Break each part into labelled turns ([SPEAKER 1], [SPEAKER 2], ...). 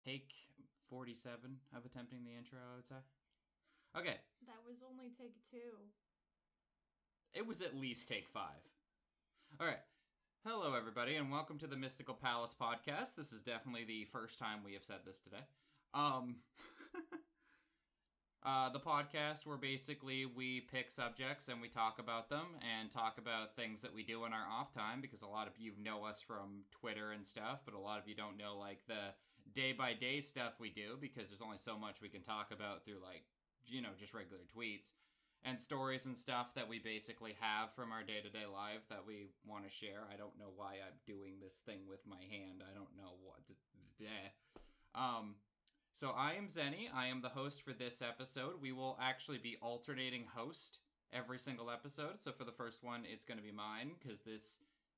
[SPEAKER 1] take 47 of attempting the intro, I would say. Okay.
[SPEAKER 2] That was only take 2.
[SPEAKER 1] It was at least take 5. All right. Hello, everybody, and welcome to the Mystical Palace podcast. This is definitely the first time we have said this today. The podcast where basically we pick subjects and we talk about them and talk about things that we do in our off time, because a lot of you know us from Twitter and stuff, but a lot of you don't know like the day-by-day stuff we do, because there's only so much we can talk about through like, you know, just regular tweets and stories and stuff that we basically have from our day-to-day life that we want to share. I don't know why I'm doing this thing with my hand. I don't know what. So I am Zenny. I am the host for this episode. We will actually be alternating host every single episode. So for the first one, it's going to be mine, because this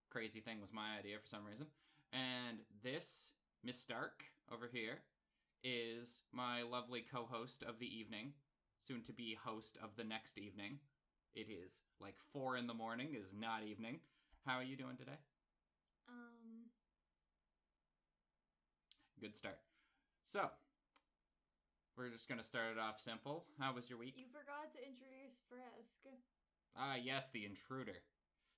[SPEAKER 1] crazy thing was my idea for some reason. And this, Miss Stark, over here, is my lovely co-host of the evening, soon to be host of the next evening. It is like 4 a.m, is not evening. How are you doing today? Good start. So, we're just going to start it off simple. How was your week?
[SPEAKER 2] You forgot to introduce Frisk.
[SPEAKER 1] Yes, the intruder.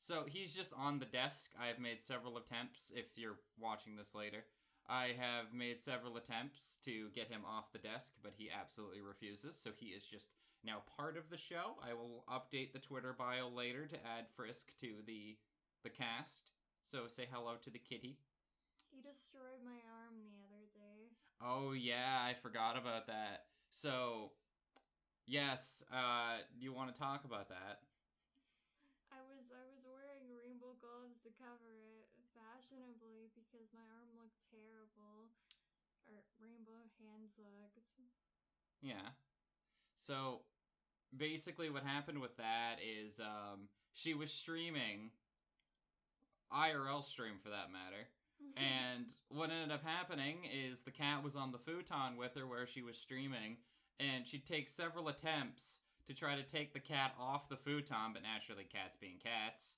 [SPEAKER 1] So, he's just on the desk. I have made several attempts, if you're watching this later. I have made several attempts to get him off the desk, but he absolutely refuses, so he is just now part of the show. I will update the Twitter bio later to add Frisk to the cast. So say hello to the kitty.
[SPEAKER 2] He destroyed my arm the other day.
[SPEAKER 1] Oh yeah, I forgot about that. So, yes, you want to talk about that?
[SPEAKER 2] I was wearing rainbow gloves to cover it fashionably because my arm looked terrible. Or rainbow hand slugs.
[SPEAKER 1] Yeah. So, basically what happened with that is she was streaming, IRL stream for that matter, and what ended up happening is the cat was on the futon with her where she was streaming, and she'd take several attempts to try to take the cat off the futon, but naturally cats being cats,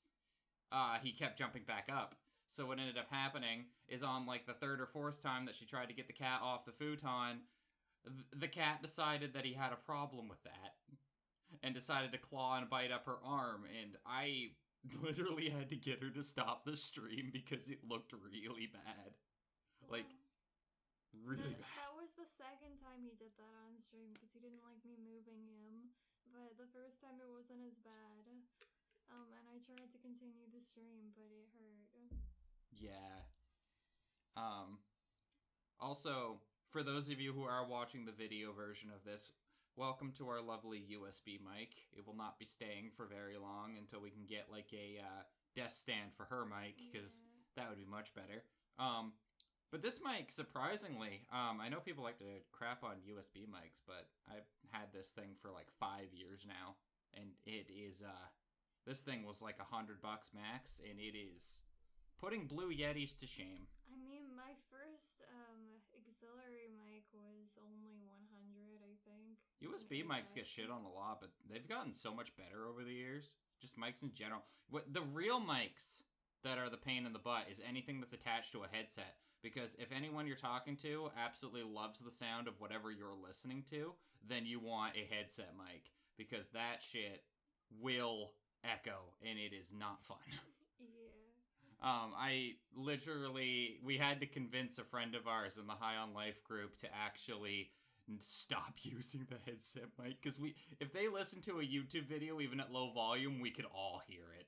[SPEAKER 1] he kept jumping back up. So what ended up happening is on like the 3rd or 4th time that she tried to get the cat off the futon, the cat decided that he had a problem with that and decided to claw and bite up her arm, and I literally had to get her to stop the stream because it looked really bad. Like, really bad.
[SPEAKER 2] That was the second time he did that on stream because he didn't like me moving him. But the first time it wasn't as bad. And I tried to continue the stream, but it hurt.
[SPEAKER 1] Yeah. Also, for those of you who are watching the video version of this, welcome to our lovely USB mic. It will not be staying for very long until we can get like a desk stand for her mic, because that would be much better. But this mic, surprisingly, I know people like to crap on USB mics, but I've had this thing for like 5 years now, and it is, this thing was like $100 max, and it is putting Blue Yetis to shame.
[SPEAKER 2] I mean, my first auxiliary mic was only 100, I think.
[SPEAKER 1] USB mics get shit on a lot, but they've gotten so much better over the years. Just mics in general. The real mics that are the pain in the butt is anything that's attached to a headset. Because if anyone you're talking to absolutely loves the sound of whatever you're listening to, then you want a headset mic. Because that shit will echo, and it is not fun. We had to convince a friend of ours in the High on Life group to actually stop using the headset mic, because if they listen to a YouTube video even at low volume, we could all hear it.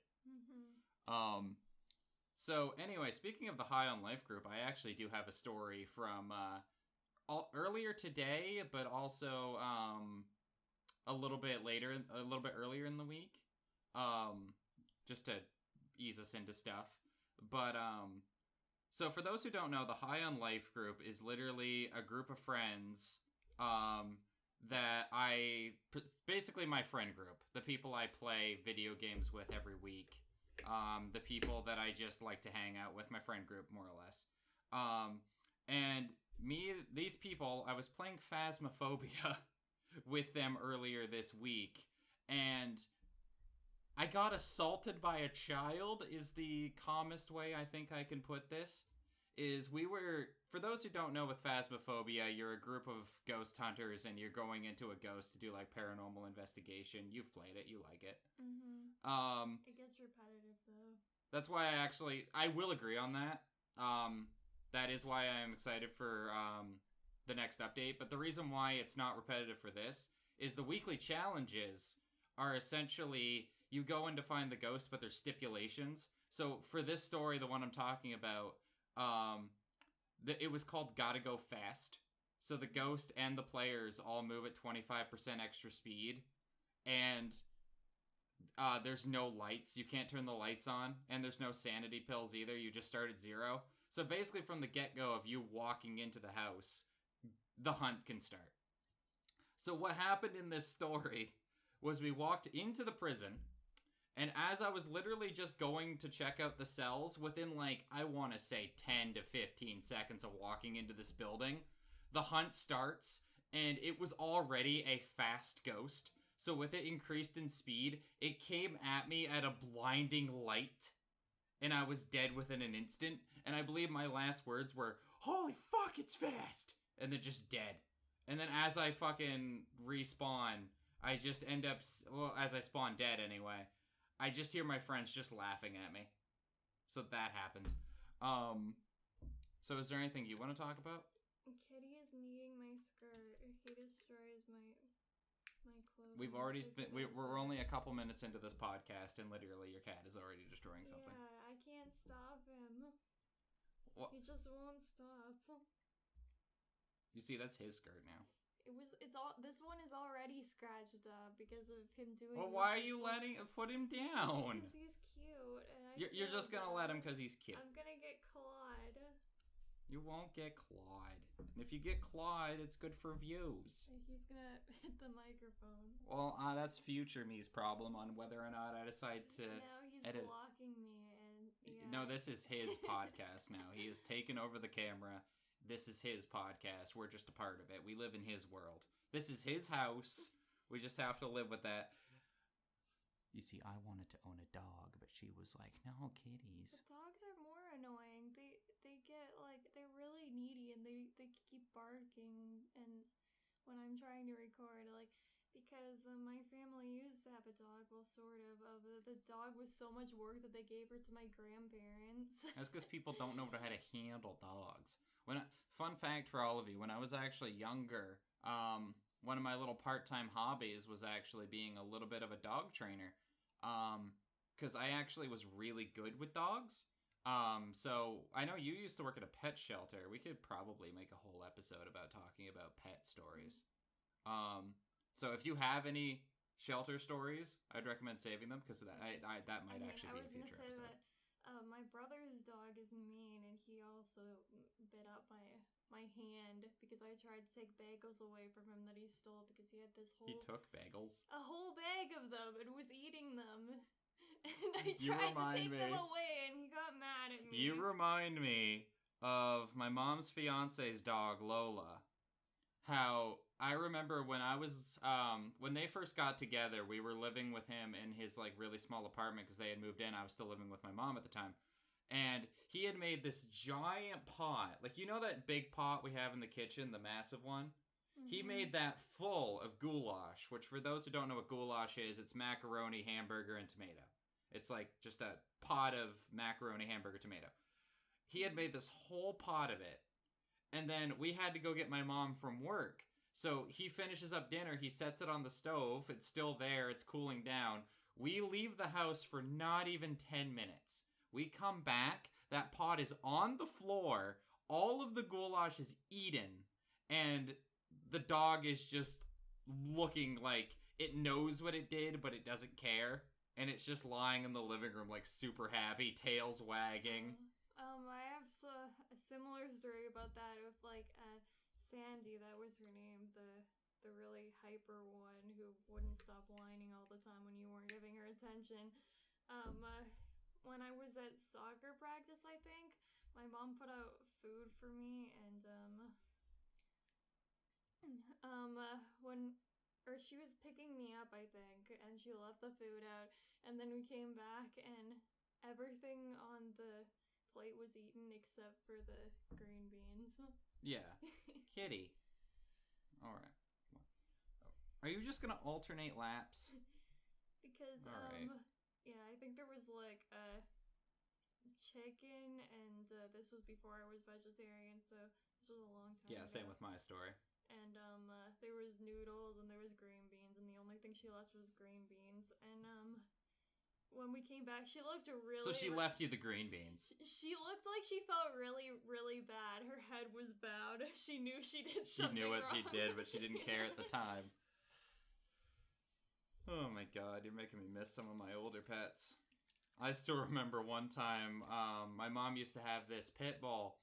[SPEAKER 1] So anyway, speaking of the High on Life group, I actually do have a story from earlier today, but also a little bit earlier in the week, just to ease us into stuff. But so for those who don't know, the High on Life group is literally a group of friends that basically my friend group, the people I play video games with every week, the people that I just like to hang out with, my friend group, more or less. And these people, I was playing Phasmophobia with them earlier this week, and I got assaulted by a child is the calmest way I think I can put this. We were for those who don't know, with Phasmophobia, you're a group of ghost hunters and you're going into a ghost to do like paranormal investigation. You've played it, you like it.
[SPEAKER 2] It gets repetitive though.
[SPEAKER 1] That's why I will agree on that. That is why I am excited for the next update. But the reason why it's not repetitive for this is the weekly challenges are essentially you go in to find the ghost, but there's stipulations. So for this story, the one I'm talking about, it was called Gotta Go Fast. So the ghost and the players all move at 25% extra speed, and there's no lights. You can't turn the lights on, and there's no sanity pills either. You just start at 0. So basically, from the get-go of you walking into the house, the hunt can start. So what happened in this story was we walked into the prison, and as I was literally just going to check out the cells, within like, I want to say 10 to 15 seconds of walking into this building, the hunt starts, and it was already a fast ghost. So with it increased in speed, it came at me at a blinding light, and I was dead within an instant. And I believe my last words were, "Holy fuck, it's fast!" And then just dead. And then as I fucking respawn, I just end up, well, as I spawn dead anyway, I just hear my friends just laughing at me. So that happened. So is there anything you want to talk about?
[SPEAKER 2] Kitty is meeting my skirt. He destroys my clothes.
[SPEAKER 1] We've already we're only a couple minutes into this podcast, and literally your cat is already destroying something.
[SPEAKER 2] Yeah, I can't stop him.
[SPEAKER 1] What?
[SPEAKER 2] He just won't stop.
[SPEAKER 1] You see, that's his skirt now.
[SPEAKER 2] This one is already scratched up because of him doing.
[SPEAKER 1] Well, why are you put him down?
[SPEAKER 2] Because he's cute, and
[SPEAKER 1] You're just gonna let him because he's cute.
[SPEAKER 2] I'm gonna get clawed.
[SPEAKER 1] You won't get clawed. And if you get clawed, it's good for views.
[SPEAKER 2] He's gonna hit the microphone.
[SPEAKER 1] Well, that's future me's problem on whether or not I decide to edit.
[SPEAKER 2] Blocking me, and yeah.
[SPEAKER 1] No, this is his podcast now. He has taken over the camera. This is his podcast. We're just a part of it. We live in his world. This is his house. We just have to live with that. You see, I wanted to own a dog, but she was like, "No, kitties."
[SPEAKER 2] The dogs are more annoying. They get like, they're really needy, and they keep barking. And when I'm trying to record, like, because my family used to have a dog, well, sort of. The dog was so much work that they gave her to my grandparents.
[SPEAKER 1] That's because people don't know how to handle dogs. Fun fact for all of you, when I was actually younger, one of my little part-time hobbies was actually being a little bit of a dog trainer. Because I actually was really good with dogs. So I know you used to work at a pet shelter. We could probably make a whole episode about talking about pet stories. So if you have any shelter stories, I'd recommend saving them, because that might actually be a future episode.
[SPEAKER 2] That my brother's dog is mean, and he also bit up my hand because I tried to take bagels away from him that he stole, because he had this whole...
[SPEAKER 1] He took bagels?
[SPEAKER 2] A whole bag of them and was eating them. And I tried to take them away, and he got mad at me.
[SPEAKER 1] You remind me of my mom's fiance's dog, Lola. How I remember when I was, when they first got together, we were living with him in his, like, really small apartment because they had moved in. I was still living with my mom at the time. And he had made this giant pot. Like, you know that big pot we have in the kitchen, the massive one? Mm-hmm. He made that full of goulash, which for those who don't know what goulash is, it's macaroni, hamburger, and tomato. It's like just a pot of macaroni, hamburger, tomato. He had made this whole pot of it. And then we had to go get my mom from work. So he finishes up dinner. He sets it on the stove. It's still there. It's cooling down. We leave the house for not even 10 minutes. We come back. That pot is on the floor. All of the goulash is eaten. And the dog is just looking like it knows what it did, but it doesn't care. And it's just lying in the living room, like, super happy, tails wagging.
[SPEAKER 2] I have a similar story about that with, like, Sandy, that was her name, the really hyper one who wouldn't stop whining all the time when you weren't giving her attention. When I was at soccer practice, I think, my mom put out food for me, and she was picking me up, I think, and she left the food out, and then we came back, and everything on the plate was eaten except for the green beans.
[SPEAKER 1] Yeah. Kitty. Alright. Are you just gonna alternate laps?
[SPEAKER 2] Because,
[SPEAKER 1] Alright.
[SPEAKER 2] yeah, I think there was, like, chicken, and this was before I was vegetarian, so this was a long time
[SPEAKER 1] Yeah,
[SPEAKER 2] ago.
[SPEAKER 1] same with my story.
[SPEAKER 2] And, there was noodles, and there was green beans, and the only thing she left was green beans. And, when we came back, she looked really...
[SPEAKER 1] So she left you the green beans.
[SPEAKER 2] She looked like she felt really, really bad. Her head was bowed. She knew she did something wrong.
[SPEAKER 1] She knew what she did, but she didn't care at the time. Oh my god, you're making me miss some of my older pets. I still remember one time, my mom used to have this pit bull.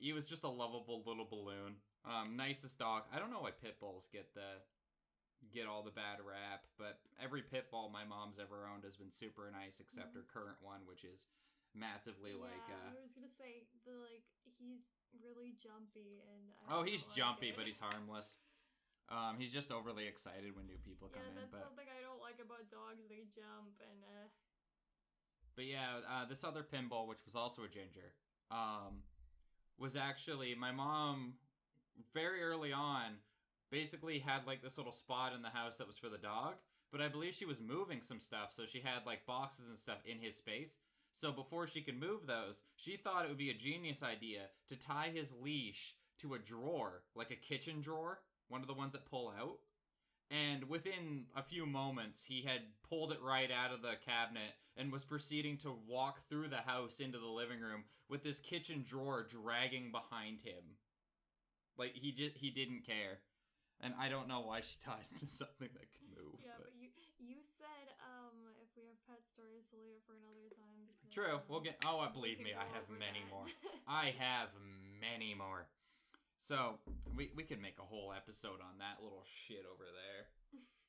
[SPEAKER 1] He was just a lovable little balloon. Nicest dog. I don't know why pit bulls get all the bad rap, but every pit bull my mom's ever owned has been super nice, except her current one, which is massively
[SPEAKER 2] I was gonna say he's really jumpy, and
[SPEAKER 1] he's jumpy, but he's harmless. He's just overly excited when new people come in.
[SPEAKER 2] That's something I don't like about dogs. They jump, and
[SPEAKER 1] But yeah, this other pinball, which was also a ginger, was actually my mom very early on. Basically had like this little spot in the house that was for the dog, but I believe she was moving some stuff, so she had like boxes and stuff in his space. So before she could move those, she thought it would be a genius idea to tie his leash to a drawer, like a kitchen drawer, one of the ones that pull out. And within a few moments, he had pulled it right out of the cabinet and was proceeding to walk through the house into the living room with this kitchen drawer dragging behind him. Like, he didn't care. And I don't know why she tied him to something that could move.
[SPEAKER 2] Yeah, but you said if we have pet stories to leave it for another time. Because,
[SPEAKER 1] true. We'll get. Believe me, I have many more. I have many more. So we could make a whole episode on that little shit over there,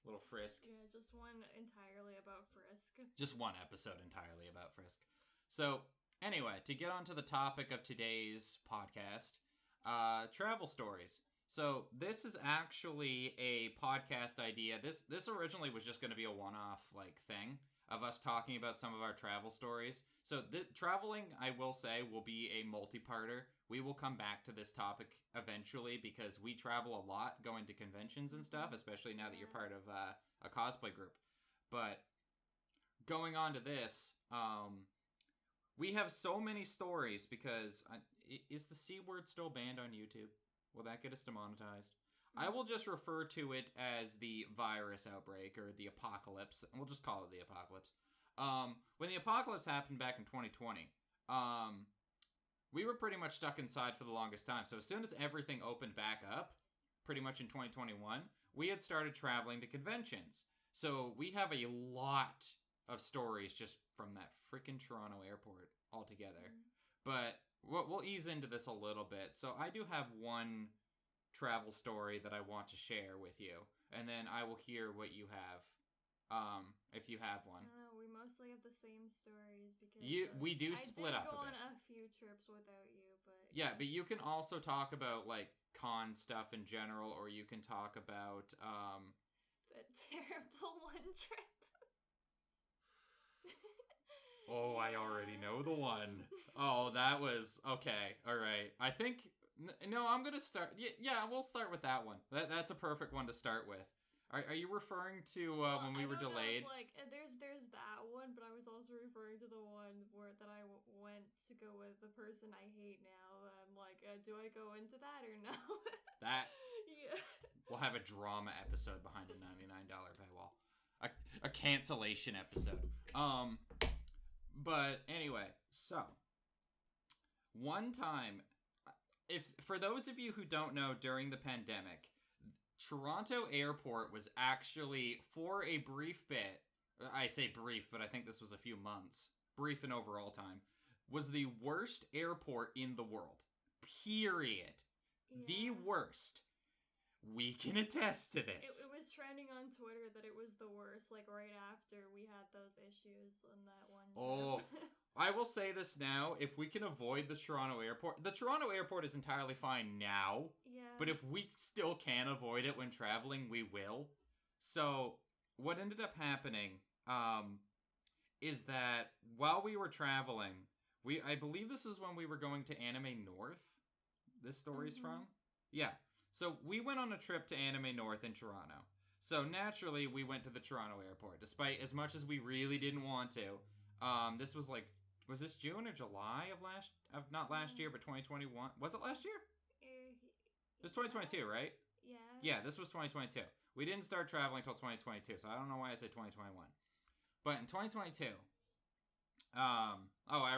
[SPEAKER 1] little Frisk.
[SPEAKER 2] Yeah, just one entirely about Frisk.
[SPEAKER 1] Just one episode entirely about Frisk. So anyway, to get on to the topic of today's podcast, travel stories. So this is actually a podcast idea. This originally was just going to be a one-off like thing of us talking about some of our travel stories. So traveling, I will say, will be a multi-parter. We will come back to this topic eventually because we travel a lot going to conventions and stuff, especially now that you're part of a cosplay group. But going on to this, we have so many stories because is the C word still banned on YouTube? Will that get us demonetized? I will just refer to it as the virus outbreak or the apocalypse. We'll just call it the apocalypse. When the apocalypse happened back in 2020, we were pretty much stuck inside for the longest time. So as soon as everything opened back up, pretty much in 2021, we had started traveling to conventions. So we have a lot of stories just from that freaking Toronto airport altogether. But we'll ease into this a little bit. So I do have one travel story that I want to share with you, and then I will hear what you have, if you have one.
[SPEAKER 2] I don't know, we mostly have the same stories because
[SPEAKER 1] we do split up a bit.
[SPEAKER 2] I did go on a few trips without you, but
[SPEAKER 1] yeah, but you can also talk about like con stuff in general, or you can talk about
[SPEAKER 2] the terrible one trip.
[SPEAKER 1] Oh, I already know the one. Oh, that was... Okay, alright. I think... No, I'm gonna start... Yeah, we'll start with that one. That's a perfect one to start with. Are you referring to when we were delayed?
[SPEAKER 2] There's that one, but I was also referring to the one that I went to go with the person I hate now. I'm like, do I go into that or no?
[SPEAKER 1] That...
[SPEAKER 2] Yeah.
[SPEAKER 1] We'll have a drama episode behind a $99 paywall. A cancellation episode. But anyway, so one time, for those of you who don't know, during the pandemic, Toronto Airport was actually, for a brief bit, I say brief, but I think this was a few months, brief in overall time, was the worst airport in the world. Period. Yeah. The worst. We can attest to this.
[SPEAKER 2] It was trending on Twitter that it was the worst, like right after we had those issues on that one trip.
[SPEAKER 1] Oh, I will say this now. If we can avoid the Toronto airport is entirely fine now.
[SPEAKER 2] Yeah.
[SPEAKER 1] But if we still can avoid it when traveling, we will. So what ended up happening is that while we were traveling, I believe this is when we were going to Anime North. This story's from. Yeah. So we went on a trip to Anime North in Toronto. So naturally, we went to the Toronto airport, despite as much as we really didn't want to. This was like, was this June or July of not last year, but 2021? Was it last year? It was 2022, right?
[SPEAKER 2] Yeah.
[SPEAKER 1] Yeah, this was 2022. We didn't start traveling until 2022, so I don't know why I said 2021. But in 2022, I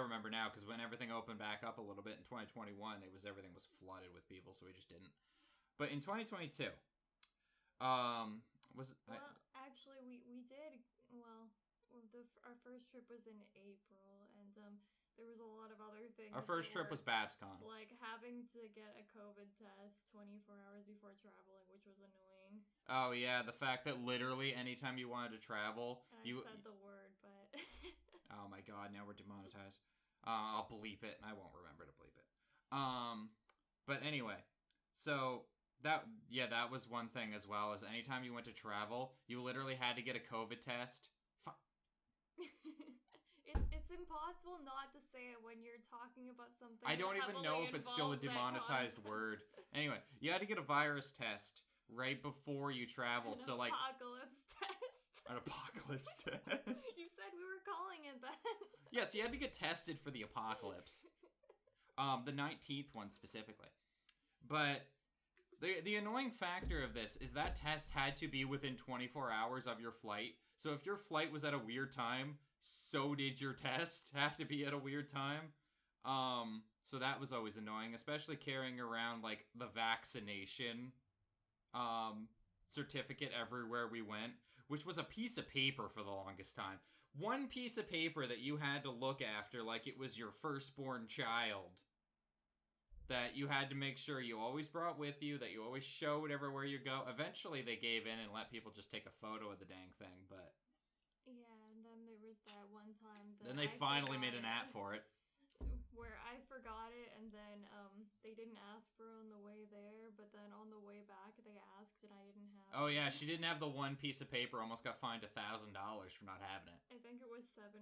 [SPEAKER 1] remember now, because when everything opened back up a little bit in 2021, everything was flooded with people, so we just didn't. But in 2022,
[SPEAKER 2] actually, we did. Our first trip was in April, and there was a lot of other things.
[SPEAKER 1] Our first trip was BabsCon.
[SPEAKER 2] Like having to get a COVID test 24 hours before traveling, which was annoying.
[SPEAKER 1] Oh yeah, the fact that literally anytime you wanted to travel,
[SPEAKER 2] I said the word, but.
[SPEAKER 1] Oh my god, now we're demonetized. I'll bleep it, and I won't remember to bleep it. But anyway, so that was one thing as well. As anytime you went to travel, you literally had to get a COVID test.
[SPEAKER 2] It's impossible not to say it when you're talking about something.
[SPEAKER 1] I don't even know if it's still a demonetized word. Anyway, you had to get a virus test right before you traveled.
[SPEAKER 2] An apocalypse test.
[SPEAKER 1] An apocalypse test.
[SPEAKER 2] You said we were calling it that.
[SPEAKER 1] Yes, you had to get tested for the apocalypse. The 19th one specifically. But the annoying factor of this is that test had to be within 24 hours of your flight. So if your flight was at a weird time, so did your test have to be at a weird time. So that was always annoying, especially carrying around like the vaccination certificate everywhere we went, which was a piece of paper for the longest time. One piece of paper that you had to look after like it was your firstborn child. That you had to make sure you always brought with you, that you always showed everywhere you go. Eventually they gave in and let people just take a photo of the dang thing, but...
[SPEAKER 2] Yeah, and then there was that one time that
[SPEAKER 1] then they finally made an app for it.
[SPEAKER 2] Where I forgot it, and then they didn't ask for it on the way there, but then on the way back they asked and I didn't have it.
[SPEAKER 1] Oh yeah, she didn't have the one piece of paper, almost got fined $1,000 for not having it.
[SPEAKER 2] I think it was $700,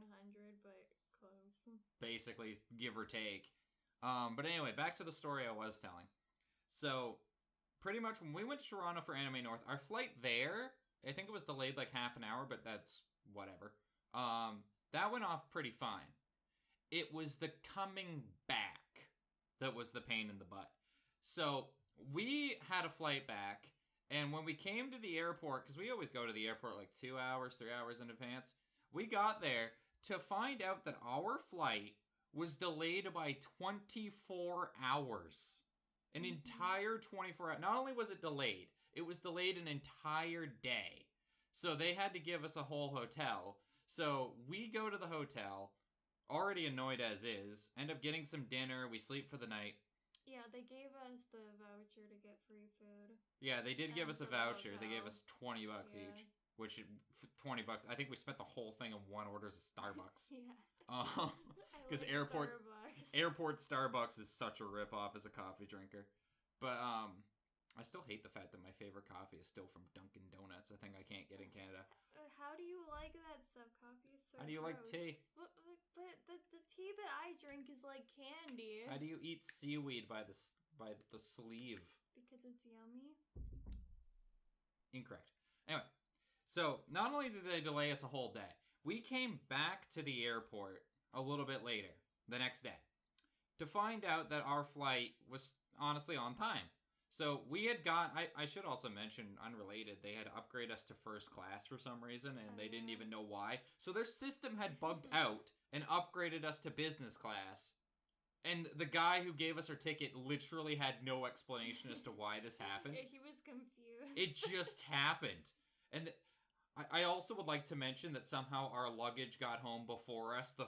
[SPEAKER 2] but close.
[SPEAKER 1] Basically, give or take. But anyway, back to the story I was telling. So, pretty much when we went to Toronto for Anime North, our flight there, I think it was delayed like half an hour, but that's whatever. That went off pretty fine. It was the coming back that was the pain in the butt. So, we had a flight back, and when we came to the airport, because we always go to the airport like 2 hours, 3 hours in advance, we got there to find out that our flight was delayed by 24 hours. An entire 24 hours. Not only was it delayed, it was delayed an entire day. So they had to give us a whole hotel. So we go to the hotel, already annoyed as is, end up getting some dinner, we sleep for the night.
[SPEAKER 2] Yeah, they gave us the voucher to get free food.
[SPEAKER 1] Yeah, they did give us a voucher. They gave us $20 each. Which, $20, I think we spent the whole thing in one order as a Starbucks.
[SPEAKER 2] Yeah.
[SPEAKER 1] Because airport Starbucks is such a ripoff as a coffee drinker. But I still hate the fact that my favorite coffee is still from Dunkin' Donuts. I think I can't get in Canada.
[SPEAKER 2] How do you like that stuff? Coffee is so
[SPEAKER 1] How do you
[SPEAKER 2] gross.
[SPEAKER 1] like tea?
[SPEAKER 2] But the tea that I drink is like candy.
[SPEAKER 1] How do you eat seaweed by the sleeve?
[SPEAKER 2] Because it's yummy.
[SPEAKER 1] Incorrect. Anyway, so not only did they delay us a whole day, we came back to the airport a little bit later, the next day, to find out that our flight was honestly on time. So we had I should also mention, unrelated, they had to upgrade us to first class for some reason, and they didn't even know why. So their system had bugged out and upgraded us to business class. And the guy who gave us our ticket literally had no explanation as to why this happened.
[SPEAKER 2] He was confused.
[SPEAKER 1] It just happened. And I also would like to mention that somehow our luggage got home before us. The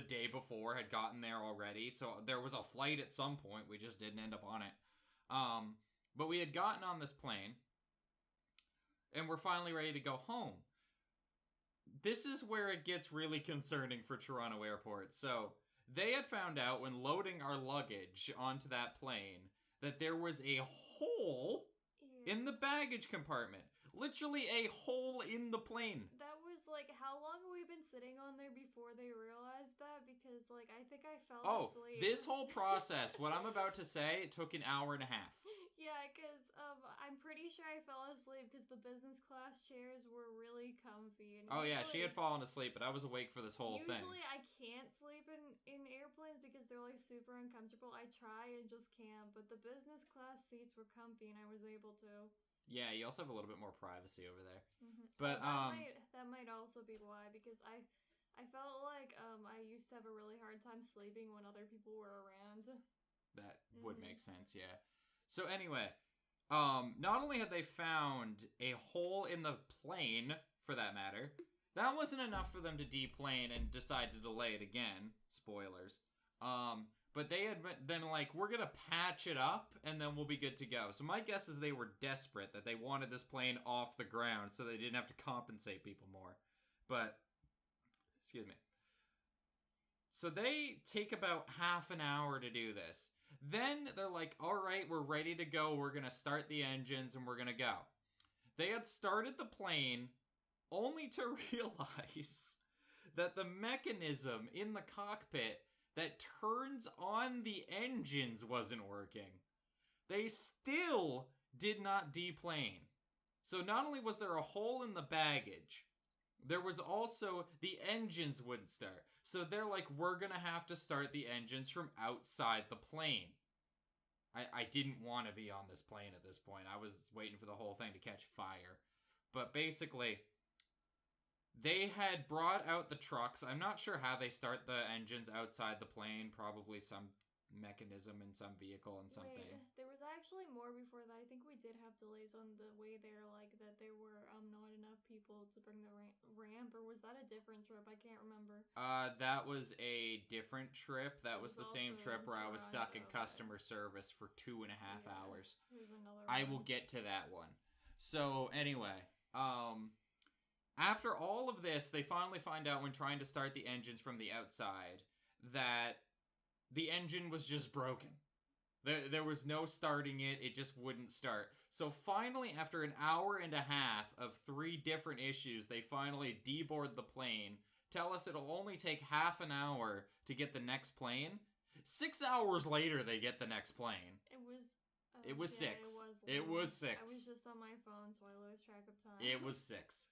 [SPEAKER 1] day before had gotten there already. So there was a flight at some point. We just didn't end up on it. But we had gotten on this plane. And we're finally ready to go home. This is where it gets really concerning for Toronto Airport. So they had found out when loading our luggage onto that plane that there was a hole in the baggage compartment. Literally a hole in the plane.
[SPEAKER 2] That was like, how long have we been sitting on there before they realized that? Because, like, I think I fell asleep.
[SPEAKER 1] This whole process, what I'm about to say, took an hour and a half.
[SPEAKER 2] Yeah, because I'm pretty sure I fell asleep because the business class chairs were really comfy. And
[SPEAKER 1] She had fallen asleep, but I was awake for this whole thing.
[SPEAKER 2] Usually I can't sleep in airplanes because they're like super uncomfortable. I try and just can't, but the business class seats were comfy and I was able to.
[SPEAKER 1] Yeah, you also have a little bit more privacy over there.
[SPEAKER 2] Mm-hmm.
[SPEAKER 1] But
[SPEAKER 2] that might also be why, because I felt like I used to have a really hard time sleeping when other people were around.
[SPEAKER 1] That would make sense, yeah. So anyway, not only had they found a hole in the plane, for that matter, that wasn't enough for them to deplane and decide to delay it again. Spoilers. But they had then like, we're gonna patch it up and then we'll be good to go. So my guess is they were desperate that they wanted this plane off the ground so they didn't have to compensate people more. But, excuse me. So they take about half an hour to do this. Then they're like, all right, we're ready to go. We're going to start the engines and we're going to go. They had started the plane only to realize that the mechanism in the cockpit that turns on the engines wasn't working. They still did not deplane. So not only was there a hole in the baggage, there was also the engines wouldn't start. So they're like, we're going to have to start the engines from outside the plane. I didn't want to be on this plane at this point. I was waiting for the whole thing to catch fire. But basically, they had brought out the trucks. I'm not sure how they start the engines outside the plane. Probably some mechanism in some vehicle and something.
[SPEAKER 2] Wait, there was actually more before that. I think we did have delays on the way there, like that there were not enough people to bring the ramp, or was that a different trip? I can't remember.
[SPEAKER 1] That was a different trip. That was the same trip where I was stuck in customer service for 2.5 hours.
[SPEAKER 2] There's another one.
[SPEAKER 1] I will get to that one. So anyway, after all of this, they finally find out when trying to start the engines from the outside that the engine was just broken. There was no starting it. It just wouldn't start. So finally, after an hour and a half of 3 different issues, they finally deboard the plane, tell us it'll only take half an hour to get the next plane. 6 hours later, they get the next plane. It was 6. It was 6.
[SPEAKER 2] I was just on my phone, so I lose track of time.
[SPEAKER 1] It was 6.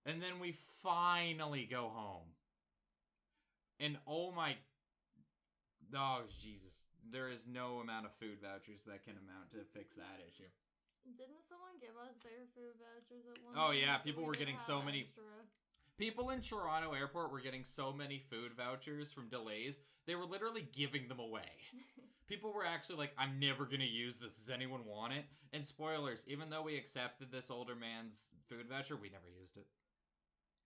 [SPEAKER 1] And then we finally go home. And oh my... Oh, Jesus. There is no amount of food vouchers that can amount to fix that issue.
[SPEAKER 2] Didn't someone give us their food vouchers at one
[SPEAKER 1] Oh,
[SPEAKER 2] point?
[SPEAKER 1] yeah. People were getting so many...
[SPEAKER 2] Extra.
[SPEAKER 1] People in Toronto Airport were getting so many food vouchers from delays, they were literally giving them away. People were actually like, I'm never going to use this. Does anyone want it? And spoilers, even though we accepted this older man's food voucher, we never used it.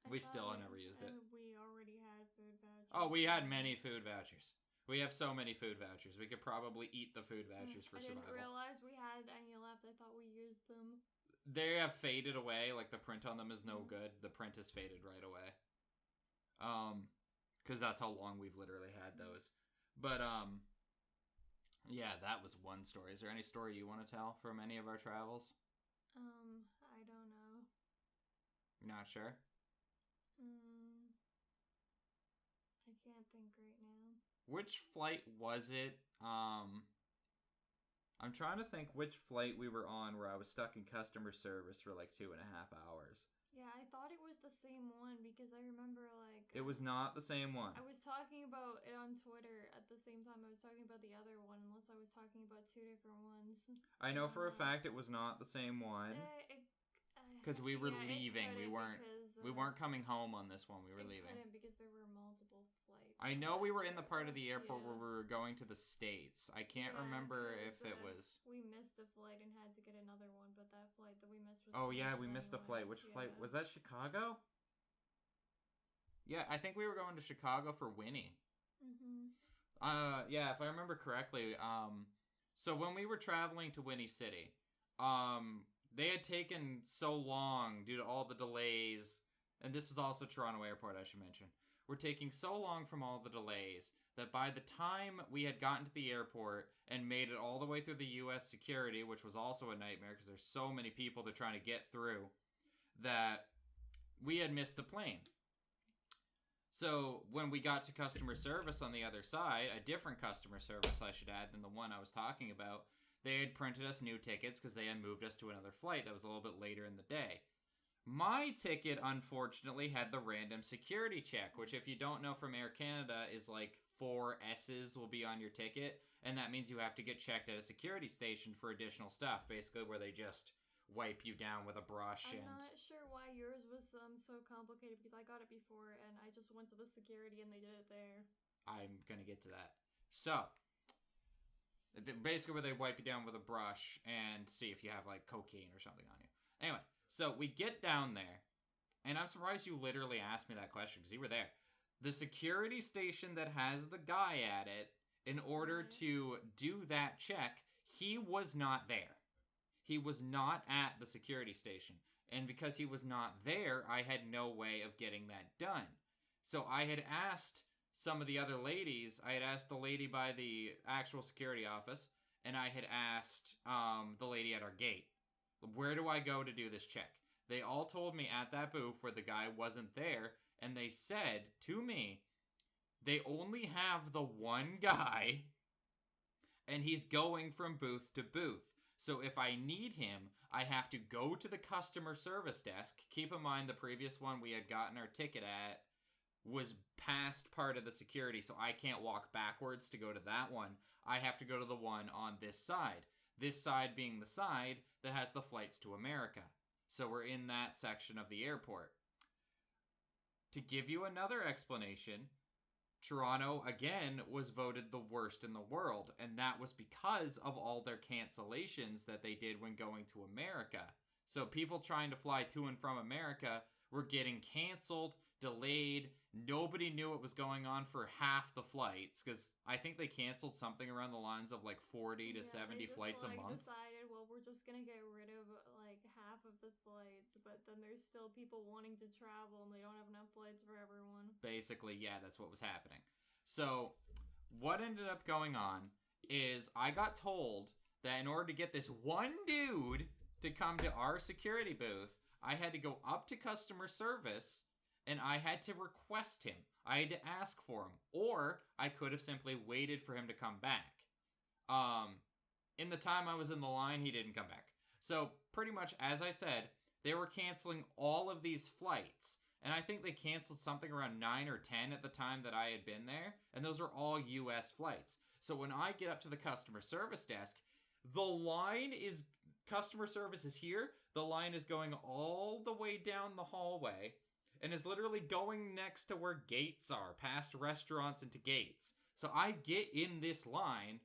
[SPEAKER 1] We still never used it.
[SPEAKER 2] We already had food vouchers.
[SPEAKER 1] Oh, we had many food vouchers. We have so many food vouchers. We could probably eat the food vouchers for survival.
[SPEAKER 2] I didn't realize we had any left. I thought we used them.
[SPEAKER 1] They have faded away. Like, the print on them is no good. The print is faded right away. Because that's how long we've literally had those. But, yeah, that was one story. Is there any story you want to tell from any of our travels?
[SPEAKER 2] I don't know.
[SPEAKER 1] You're not sure?
[SPEAKER 2] I can't think right now.
[SPEAKER 1] Which flight was it? I'm trying to think which flight we were on where I was stuck in customer service for like 2.5 hours.
[SPEAKER 2] Yeah, I thought it was the same one because I remember like...
[SPEAKER 1] It was not the same one.
[SPEAKER 2] I was talking about it on Twitter at the same time I was talking about the other one, unless I was talking about 2 different ones.
[SPEAKER 1] I know for a fact it was not the same one. Because we were leaving. We weren't coming home on this one. We were leaving.
[SPEAKER 2] Couldn't because there were multiple flights.
[SPEAKER 1] I know we were in the part of the airport where we were going to the States. I can't remember if it was...
[SPEAKER 2] We missed a flight and had to get another one, but that flight that we missed was...
[SPEAKER 1] Oh yeah, we missed a flight. Which flight? Was that Chicago? Yeah, I think we were going to Chicago for Winnie. Yeah, if I remember correctly. So when we were traveling to Winnie City, they had taken so long due to all the delays, and this was also Toronto Airport, I should mention. We're taking so long from all the delays that by the time we had gotten to the airport and made it all the way through the U.S. security, which was also a nightmare because there's so many people they're trying to get through, that we had missed the plane. So when we got to customer service on the other side, a different customer service, I should add, than the one I was talking about, they had printed us new tickets because they had moved us to another flight that was a little bit later in the day. My ticket, unfortunately, had the random security check, which, if you don't know from Air Canada, is like 4 S's will be on your ticket, and that means you have to get checked at a security station for additional stuff, basically where they just wipe you down with a brush.
[SPEAKER 2] I'm not sure why yours was so complicated because I got it before and I just went to the security and they did it there.
[SPEAKER 1] I'm gonna get to that. So, basically where they wipe you down with a brush and see if you have like cocaine or something on you. Anyway, so we get down there, and I'm surprised you literally asked me that question because you were there. The security station that has the guy at it, in order to do that check, he was not there. He was not at the security station. And because he was not there, I had no way of getting that done. So I had asked some of the other ladies. I had asked the lady by the actual security office, and I had asked the lady at our gate, where do I go to do this check? They all told me at that booth where the guy wasn't there, and they said to me, they only have the one guy, and he's going from booth to booth. So if I need him, I have to go to the customer service desk. Keep in mind the previous one we had gotten our ticket at was past part of the security, so I can't walk backwards to go to that one. I have to go to the one on this side. This side being the side that has the flights to America. So we're in that section of the airport. To give you another explanation, Toronto, again, was voted the worst in the world, and that was because of all their cancellations that they did when going to America. So people trying to fly to and from America were getting canceled, delayed. Nobody knew what was going on for half the flights, because I think they canceled something around the lines of like 40 to 70 flights a month.
[SPEAKER 2] Decided, well, we're just gonna get rid of like half of the flights, but then there's still people wanting to travel and they don't have enough flights for everyone.
[SPEAKER 1] Basically, yeah, that's what was happening. So what ended up going on is I got told that in order to get this one dude to come to our security booth, I had to go up to customer service and I had to request him. I had to ask for him, or I could have simply waited for him to come back. In the time I was in the line, he didn't come back. So pretty much, as I said, they were canceling all of these flights. And I think they canceled something around 9 or 10 at the time that I had been there. And those are all US flights. So when I get up to the customer service desk, the line is, customer service is here. The line is going all the way down the hallway and is literally going next to where gates are, past restaurants into gates. So I get in this line,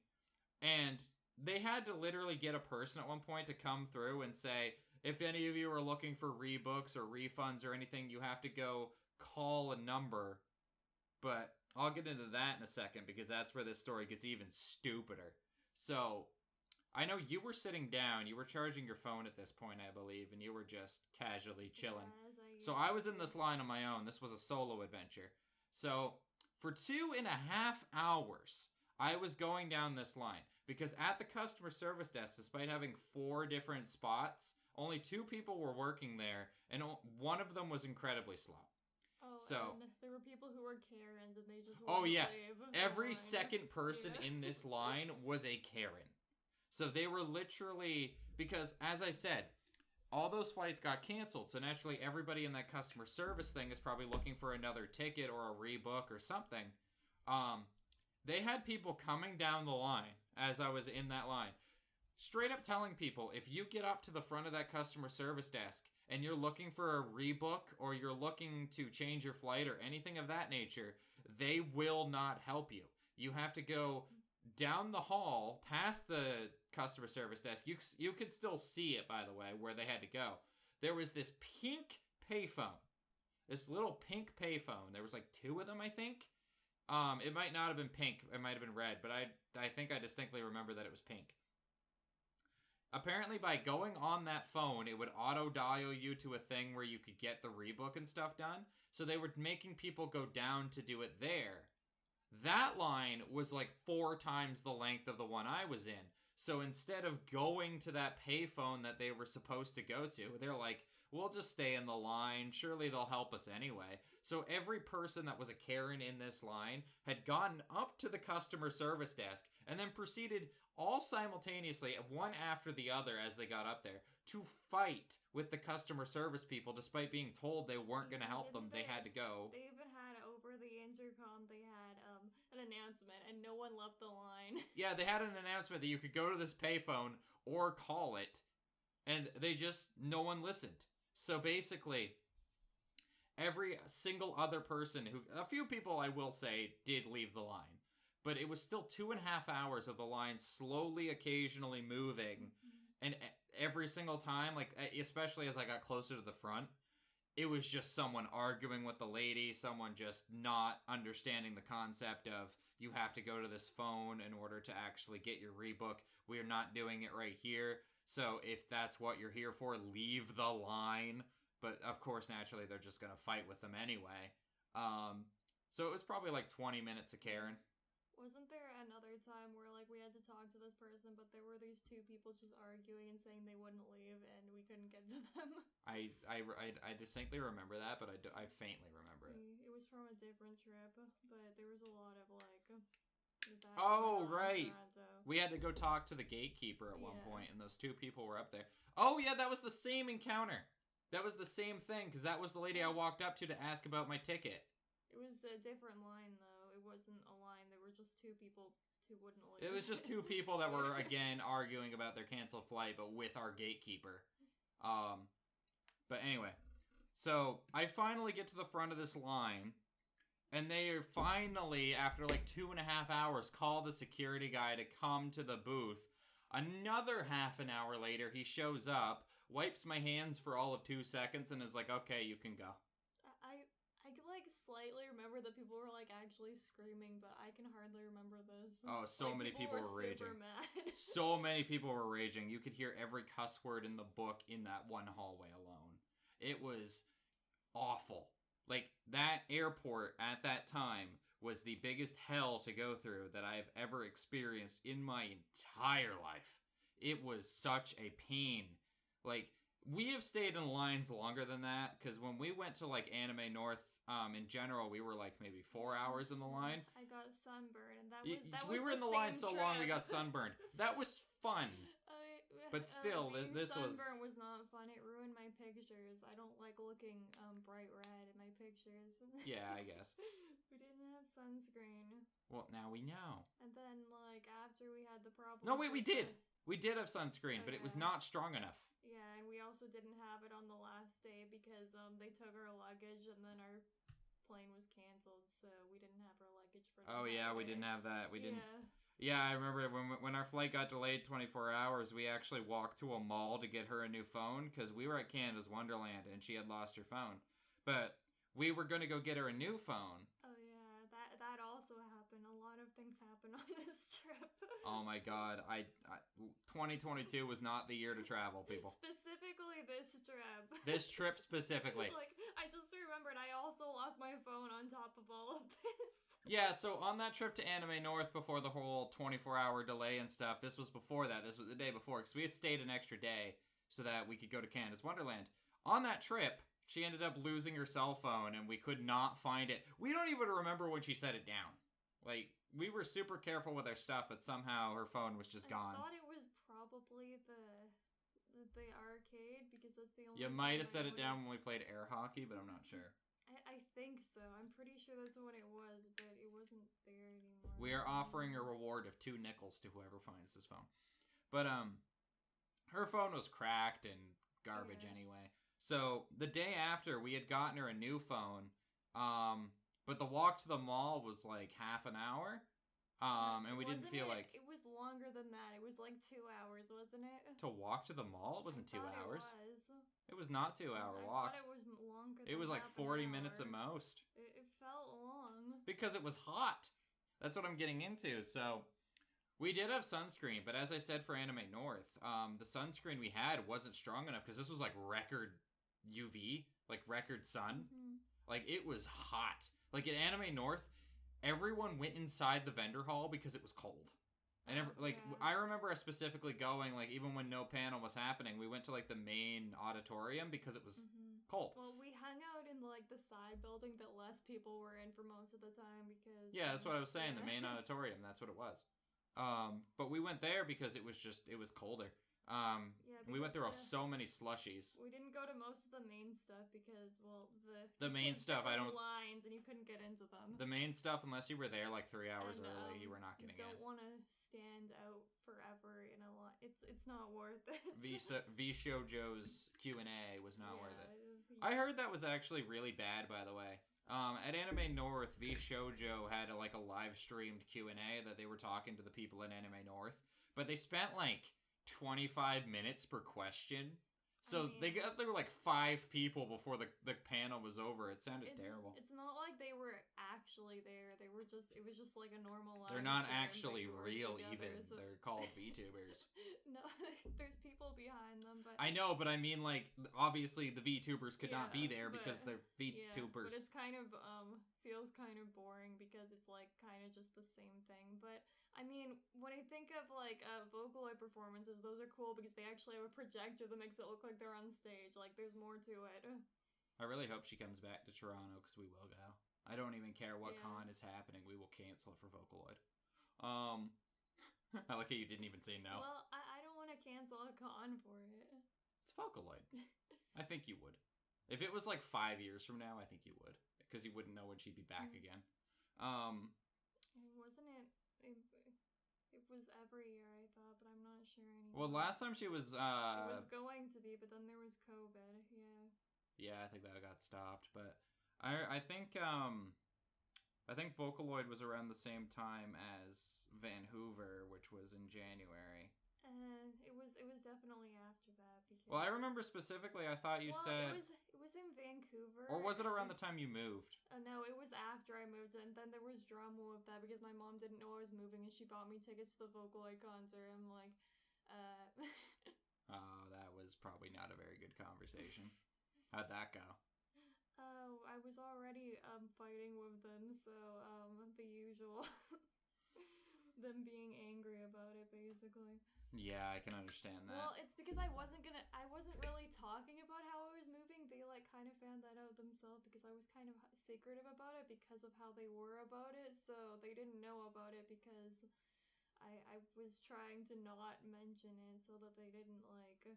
[SPEAKER 1] and they had to literally get a person at one point to come through and say, if any of you are looking for rebooks or refunds or anything, you have to go call a number. But I'll get into that in a second, because that's where this story gets even stupider. So I know you were sitting down, you were charging your phone at this point, I believe, and you were just casually chilling. So I was in this line on my own. This was a solo adventure. So for 2.5 hours, I was going down this line, because at the customer service desk, despite having 4 different spots, only 2 people were working there, and one of them was incredibly slow.
[SPEAKER 2] Oh,
[SPEAKER 1] so,
[SPEAKER 2] and there were people who were Karens, and they just
[SPEAKER 1] oh yeah,
[SPEAKER 2] leave
[SPEAKER 1] every second person in this line was a Karen. So they were literally, because as I said, all those flights got canceled, so naturally everybody in that customer service thing is probably looking for another ticket or a rebook or something. They had people coming down the line as I was in that line, straight up telling people, if you get up to the front of that customer service desk and you're looking for a rebook or you're looking to change your flight or anything of that nature, they will not help you. You have to go down the hall past the customer service desk. You could still see it, by the way, where they had to go. There was this pink payphone. This little pink payphone. There was like 2 of them, I think. It might not have been pink. It might have been red, but I think I distinctly remember that it was pink. Apparently, by going on that phone, it would auto-dial you to a thing where you could get the rebook and stuff done. So they were making people go down to do it there. That line was like 4 times the length of the one I was in. So instead of going to that payphone that they were supposed to go to, they're like, we'll just stay in the line. Surely they'll help us anyway. So every person that was a Karen in this line had gotten up to the customer service desk and then proceeded all simultaneously, one after the other as they got up there, to fight with the customer service people despite being told they weren't going to help them. They had to go.
[SPEAKER 2] They even had over the intercom, they had an announcement, and no one left the line.
[SPEAKER 1] Yeah, they had an announcement that you could go to this payphone or call it, and no one listened. So basically, every single other person a few people I will say did leave the line, but it was still 2.5 hours of the line slowly, occasionally moving, and every single time, like especially as I got closer to the front, it was just someone arguing with the lady, someone just not understanding the concept of you have to go to this phone in order to actually get your rebook. We're not doing it right here. So if that's what you're here for, leave the line. But of course, naturally, they're just going to fight with them anyway. So it was probably like 20 minutes of Karen.
[SPEAKER 2] Wasn't there another time where, like, we had to talk to this person, but there were these two people just arguing and saying they wouldn't leave, and we couldn't get to them?
[SPEAKER 1] I distinctly remember that, but I faintly remember it.
[SPEAKER 2] It was from a different trip, but there was a lot of, like...
[SPEAKER 1] Oh, right. We had to go talk to the gatekeeper at one point, and those two people were up there. Oh, yeah, that was the same encounter. That was the same thing, because that was the lady I walked up to ask about my ticket.
[SPEAKER 2] It was a different line, though. It wasn't a line. There were just two people who wouldn't leave.
[SPEAKER 1] It was just two people that were, again, arguing about their canceled flight, but with our gatekeeper. But anyway, so I finally get to the front of this line, and they are finally, after like 2.5 hours, call the security guy to come to the booth. Another half an hour later, he shows up, wipes my hands for all of 2 seconds, and is like, okay, you can go.
[SPEAKER 2] I like slightly remember that people were like actually screaming, but I can hardly remember this.
[SPEAKER 1] Oh, so
[SPEAKER 2] like,
[SPEAKER 1] many people were raging.
[SPEAKER 2] Super mad.
[SPEAKER 1] So many people were raging. You could hear every cuss word in the book in that one hallway alone. It was awful. Like, that airport at that time was the biggest hell to go through that I've ever experienced in my entire life. It was such a pain. Like, we have stayed in lines longer than that, because when we went to, like, Anime North, in general, we were, like, maybe 4 hours in the line.
[SPEAKER 2] I got sunburned, and that was
[SPEAKER 1] we were in the line so long we got sunburned. That was fun. But still, this
[SPEAKER 2] sunburn was not fun. It ruined my pictures. I don't like looking bright red in my pictures.
[SPEAKER 1] Yeah, I guess.
[SPEAKER 2] We didn't have sunscreen.
[SPEAKER 1] Well, now we know.
[SPEAKER 2] And then, like, after we had the problem...
[SPEAKER 1] No, wait, we did! We did have sunscreen, but it was not strong enough.
[SPEAKER 2] Yeah, and we also didn't have it on the last day because they took our luggage and then our plane was canceled, so we didn't have our luggage for the
[SPEAKER 1] yeah, we didn't have that. We didn't... Yeah, I remember when our flight got delayed 24 hours, we actually walked to a mall to get her a new phone because we were at Canada's Wonderland and she had lost her phone. But we were going to go get her a new phone.
[SPEAKER 2] Oh, yeah, that also happened. A lot of things happened on this trip.
[SPEAKER 1] Oh, my God. 2022 was not the year to travel, people.
[SPEAKER 2] Specifically this trip.
[SPEAKER 1] This trip specifically.
[SPEAKER 2] Like, I just remembered I also lost my phone on top of all of this.
[SPEAKER 1] Yeah, so on that trip to Anime North before the whole 24-hour delay and stuff, this was before that. This was the day before, because we had stayed an extra day so that we could go to Canada's Wonderland. On that trip, she ended up losing her cell phone, and we could not find it. We don't even remember when she set it down. Like, we were super careful with our stuff, but somehow her phone was just gone.
[SPEAKER 2] I thought it was probably the arcade, because that's the only...
[SPEAKER 1] You might have set it down when we played air hockey, but I'm not sure.
[SPEAKER 2] I think so. I'm pretty sure that's what it was, but it wasn't there anymore.
[SPEAKER 1] We are offering a reward of 2 nickels to whoever finds this phone. But, her phone was cracked and garbage anyway. So, the day after, we had gotten her a new phone, but the walk to the mall was like half an hour, and we didn't feel like...
[SPEAKER 2] It was longer than that. It was like 2 hours, wasn't it?
[SPEAKER 1] To walk to the mall? It wasn't 2 hours.
[SPEAKER 2] It
[SPEAKER 1] was not 2-hour walk.
[SPEAKER 2] I thought it was longer than
[SPEAKER 1] it was like 40 minutes at most.
[SPEAKER 2] It felt long.
[SPEAKER 1] Because it was hot. That's what I'm getting into. So, we did have sunscreen, but as I said for Anime North, the sunscreen we had wasn't strong enough because this was like record UV, like record sun.
[SPEAKER 2] Mm-hmm.
[SPEAKER 1] Like, it was hot. Like, at Anime North, everyone went inside the vendor hall because it was cold. I never
[SPEAKER 2] Yeah.
[SPEAKER 1] I remember us specifically going like even when no panel was happening, we went to like the main auditorium because it was cold.
[SPEAKER 2] Well, we hung out in like the side building that less people were in for most of the time because
[SPEAKER 1] Yeah, that's what I was saying.
[SPEAKER 2] yeah.
[SPEAKER 1] The main auditorium. That's what it was. But we went there because it was colder.
[SPEAKER 2] Yeah,
[SPEAKER 1] We went
[SPEAKER 2] because,
[SPEAKER 1] through so many slushies.
[SPEAKER 2] we didn't go to most of the main stuff because, well,
[SPEAKER 1] The main stuff,
[SPEAKER 2] there
[SPEAKER 1] I
[SPEAKER 2] was
[SPEAKER 1] don't.
[SPEAKER 2] lines and you couldn't get into them.
[SPEAKER 1] The main stuff, unless you were there like 3 hours
[SPEAKER 2] And,
[SPEAKER 1] early, you were not getting
[SPEAKER 2] don't
[SPEAKER 1] in.
[SPEAKER 2] want to stand out forever in a line. It's not worth it.
[SPEAKER 1] V Shoujo's Q&A was not worth it.
[SPEAKER 2] Yeah.
[SPEAKER 1] I heard that was actually really bad, by the way. At Anime North, V Shoujo had a live streamed Q&A that they were talking to the people at Anime North, but they spent like 25 minutes per question. So they got there were like 5 people before the panel was over. It sounded terrible.
[SPEAKER 2] It's not like they were actually there. It was just like a normal live.
[SPEAKER 1] They're not actually
[SPEAKER 2] together,
[SPEAKER 1] real
[SPEAKER 2] so...
[SPEAKER 1] They're called VTubers.
[SPEAKER 2] No, there's people behind them, but
[SPEAKER 1] I know, but I mean like obviously the VTubers could not be there because they're VTubers.
[SPEAKER 2] But it's kind of feels kind of boring because it's like kind of just the same thing. But I mean, when I think of like Vocaloid performances, those are cool because they actually have a projector that makes it look like they're on stage. Like there's more to it.
[SPEAKER 1] I really hope she comes back to Toronto because we will go. I don't even care what con is happening. We will cancel it for Vocaloid. I like how you didn't even say no.
[SPEAKER 2] Well, I don't want to cancel a con for it.
[SPEAKER 1] It's Vocaloid. I think you would. If it was like 5 years from now, I think you would. Because you wouldn't know when she'd be back again.
[SPEAKER 2] Wasn't it? It was every year, I thought, but I'm not sure anymore.
[SPEAKER 1] Well, last time she was...
[SPEAKER 2] It was going to be, but then there was COVID, yeah.
[SPEAKER 1] Yeah, I think that got stopped, but I think Vocaloid was around the same time as Vancouver, which was in January.
[SPEAKER 2] It was definitely after that because.
[SPEAKER 1] Well, I remember specifically. I thought you said
[SPEAKER 2] it was in Vancouver.
[SPEAKER 1] Or was it around the time you moved?
[SPEAKER 2] No, it was after I moved, and then there was drama with that because my mom didn't know I was moving, and she bought me tickets to the Vocaloid concert. I'm like,
[SPEAKER 1] Oh, that was probably not a very good conversation. How'd that go?
[SPEAKER 2] I was already fighting with them, so the usual. Them being angry about it, basically.
[SPEAKER 1] Yeah, I can understand that.
[SPEAKER 2] Well, it's because I wasn't really talking about how I was moving. They like kind of found that out themselves because I was kind of secretive about it because of how they were about it. So they didn't know about it because I was trying to not mention it so that they didn't like.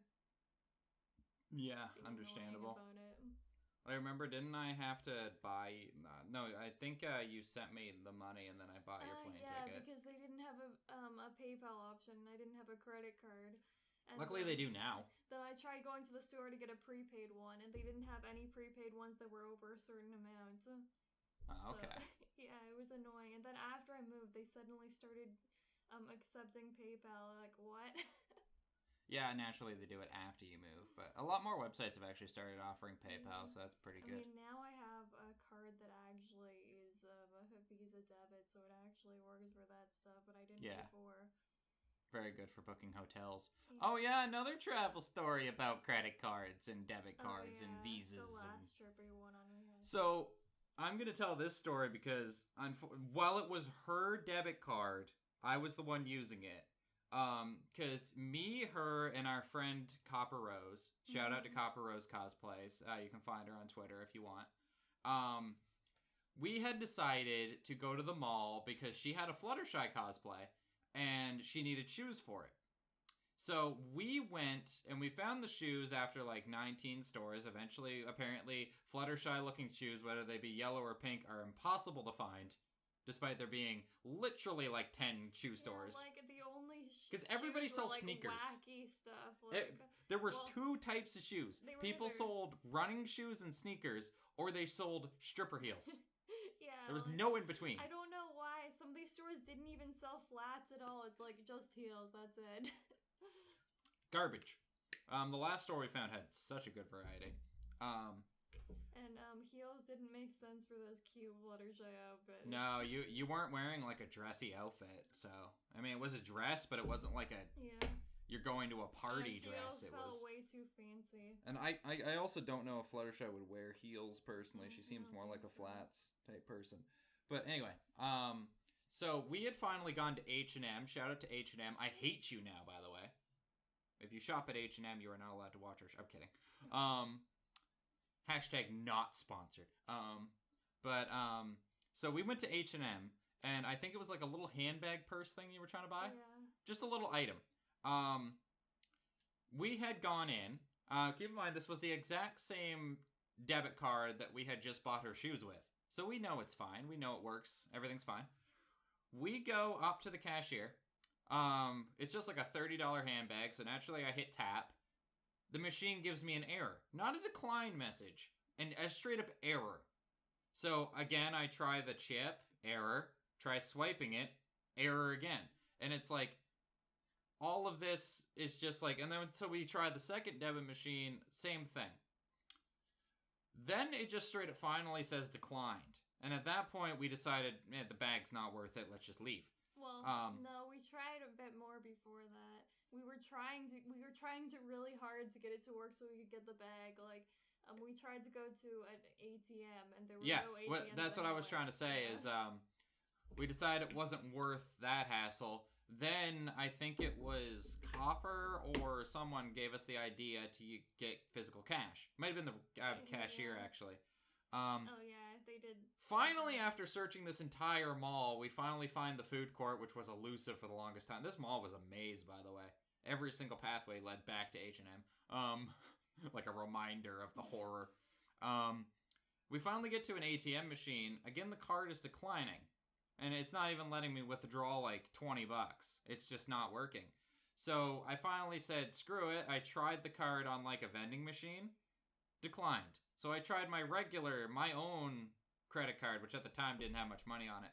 [SPEAKER 1] Yeah, understandable.
[SPEAKER 2] About it.
[SPEAKER 1] I remember, didn't I have to buy... no, I think you sent me the money and then I bought your plane ticket.
[SPEAKER 2] Yeah, because they didn't have a PayPal option and I didn't have a credit card. And
[SPEAKER 1] luckily they do now.
[SPEAKER 2] Then I tried going to the store to get a prepaid one and they didn't have any prepaid ones that were over a certain amount.
[SPEAKER 1] Oh, okay.
[SPEAKER 2] So, yeah, it was annoying. And then after I moved, they suddenly started accepting PayPal. Like, what?
[SPEAKER 1] Yeah, naturally they do it after you move, but a lot more websites have actually started offering PayPal, so that's pretty good.
[SPEAKER 2] I mean, now I have a card that actually is a Visa debit, so it actually works for that stuff, but I didn't before.
[SPEAKER 1] Very good for booking hotels. Yeah. Oh yeah, another travel story about credit cards and debit cards and visas.
[SPEAKER 2] The last trip we went on.
[SPEAKER 1] So, I'm going to tell this story because while it was her debit card, I was the one using it. Because me, her, and our friend Copper Rose, shout out to Copper Rose Cosplays, you can find her on Twitter if you want, we had decided to go to the mall because she had a Fluttershy cosplay, and she needed shoes for it. So we went, and we found the shoes after like 19 stores. Eventually, apparently, Fluttershy-looking shoes, whether they be yellow or pink, are impossible to find. Despite there being literally like 10 shoe stores.
[SPEAKER 2] Like the only
[SPEAKER 1] because everybody sells
[SPEAKER 2] like
[SPEAKER 1] sneakers.
[SPEAKER 2] Wacky stuff. Like,
[SPEAKER 1] there was 2 types of shoes. People sold running shoes and sneakers, or they sold stripper heels.
[SPEAKER 2] Yeah.
[SPEAKER 1] There was no in between.
[SPEAKER 2] I don't know why. Some of these stores didn't even sell flats at all. It's like just heels. That's it.
[SPEAKER 1] Garbage. The last store we found had such a good variety.
[SPEAKER 2] And heels didn't make sense for those cute Fluttershy outfit.
[SPEAKER 1] No, you weren't wearing like a dressy outfit, so I mean it was a dress, but it wasn't like a you're going to a party dress. It
[SPEAKER 2] felt
[SPEAKER 1] was
[SPEAKER 2] way too fancy.
[SPEAKER 1] And I also don't know if Fluttershy would wear heels personally. She seems more like a flats type person. But anyway, So we had finally gone to H&M. Shout out to H&M. I hate you now, by the way. If you shop at H&M, you are not allowed to watch our show. I'm kidding. Hashtag not sponsored. So we went to H&M, and I think it was like a little handbag purse thing you were trying to buy.
[SPEAKER 2] Yeah.
[SPEAKER 1] Just a little item. We had gone in. Keep in mind, this was the exact same debit card that we had just bought her shoes with. So we know it's fine. We know it works. Everything's fine. We go up to the cashier. It's just like a $30 handbag. So naturally I hit tap. The machine gives me an error. Not a decline message. A straight up error. So again, I try the chip. Error. Try swiping it. Error again. And it's like, all of this is just like, and then so we tried the second debit machine, same thing. Then it just straight up finally says declined. And at that point we decided, the bag's not worth it, let's just leave.
[SPEAKER 2] Well, no, we tried a bit more before that. We were trying to really hard to get it to work so we could get the bag. Like, we tried to go to an ATM and there was no ATM.
[SPEAKER 1] That's what I was trying to say is, we decided it wasn't worth that hassle. Then I think it was Copper or someone gave us the idea to get physical cash. Might have been the cashier, actually.
[SPEAKER 2] Oh, yeah, they did.
[SPEAKER 1] Finally, after searching this entire mall, we finally find the food court, which was elusive for the longest time. This mall was a maze, by the way. Every single pathway led back to H&M. Like a reminder of the horror. We finally get to an ATM machine. Again, the card is declining. And it's not even letting me withdraw like $20. It's just not working. So I finally said, screw it. I tried the card on like a vending machine. Declined. So I tried my own credit card, which at the time didn't have much money on it.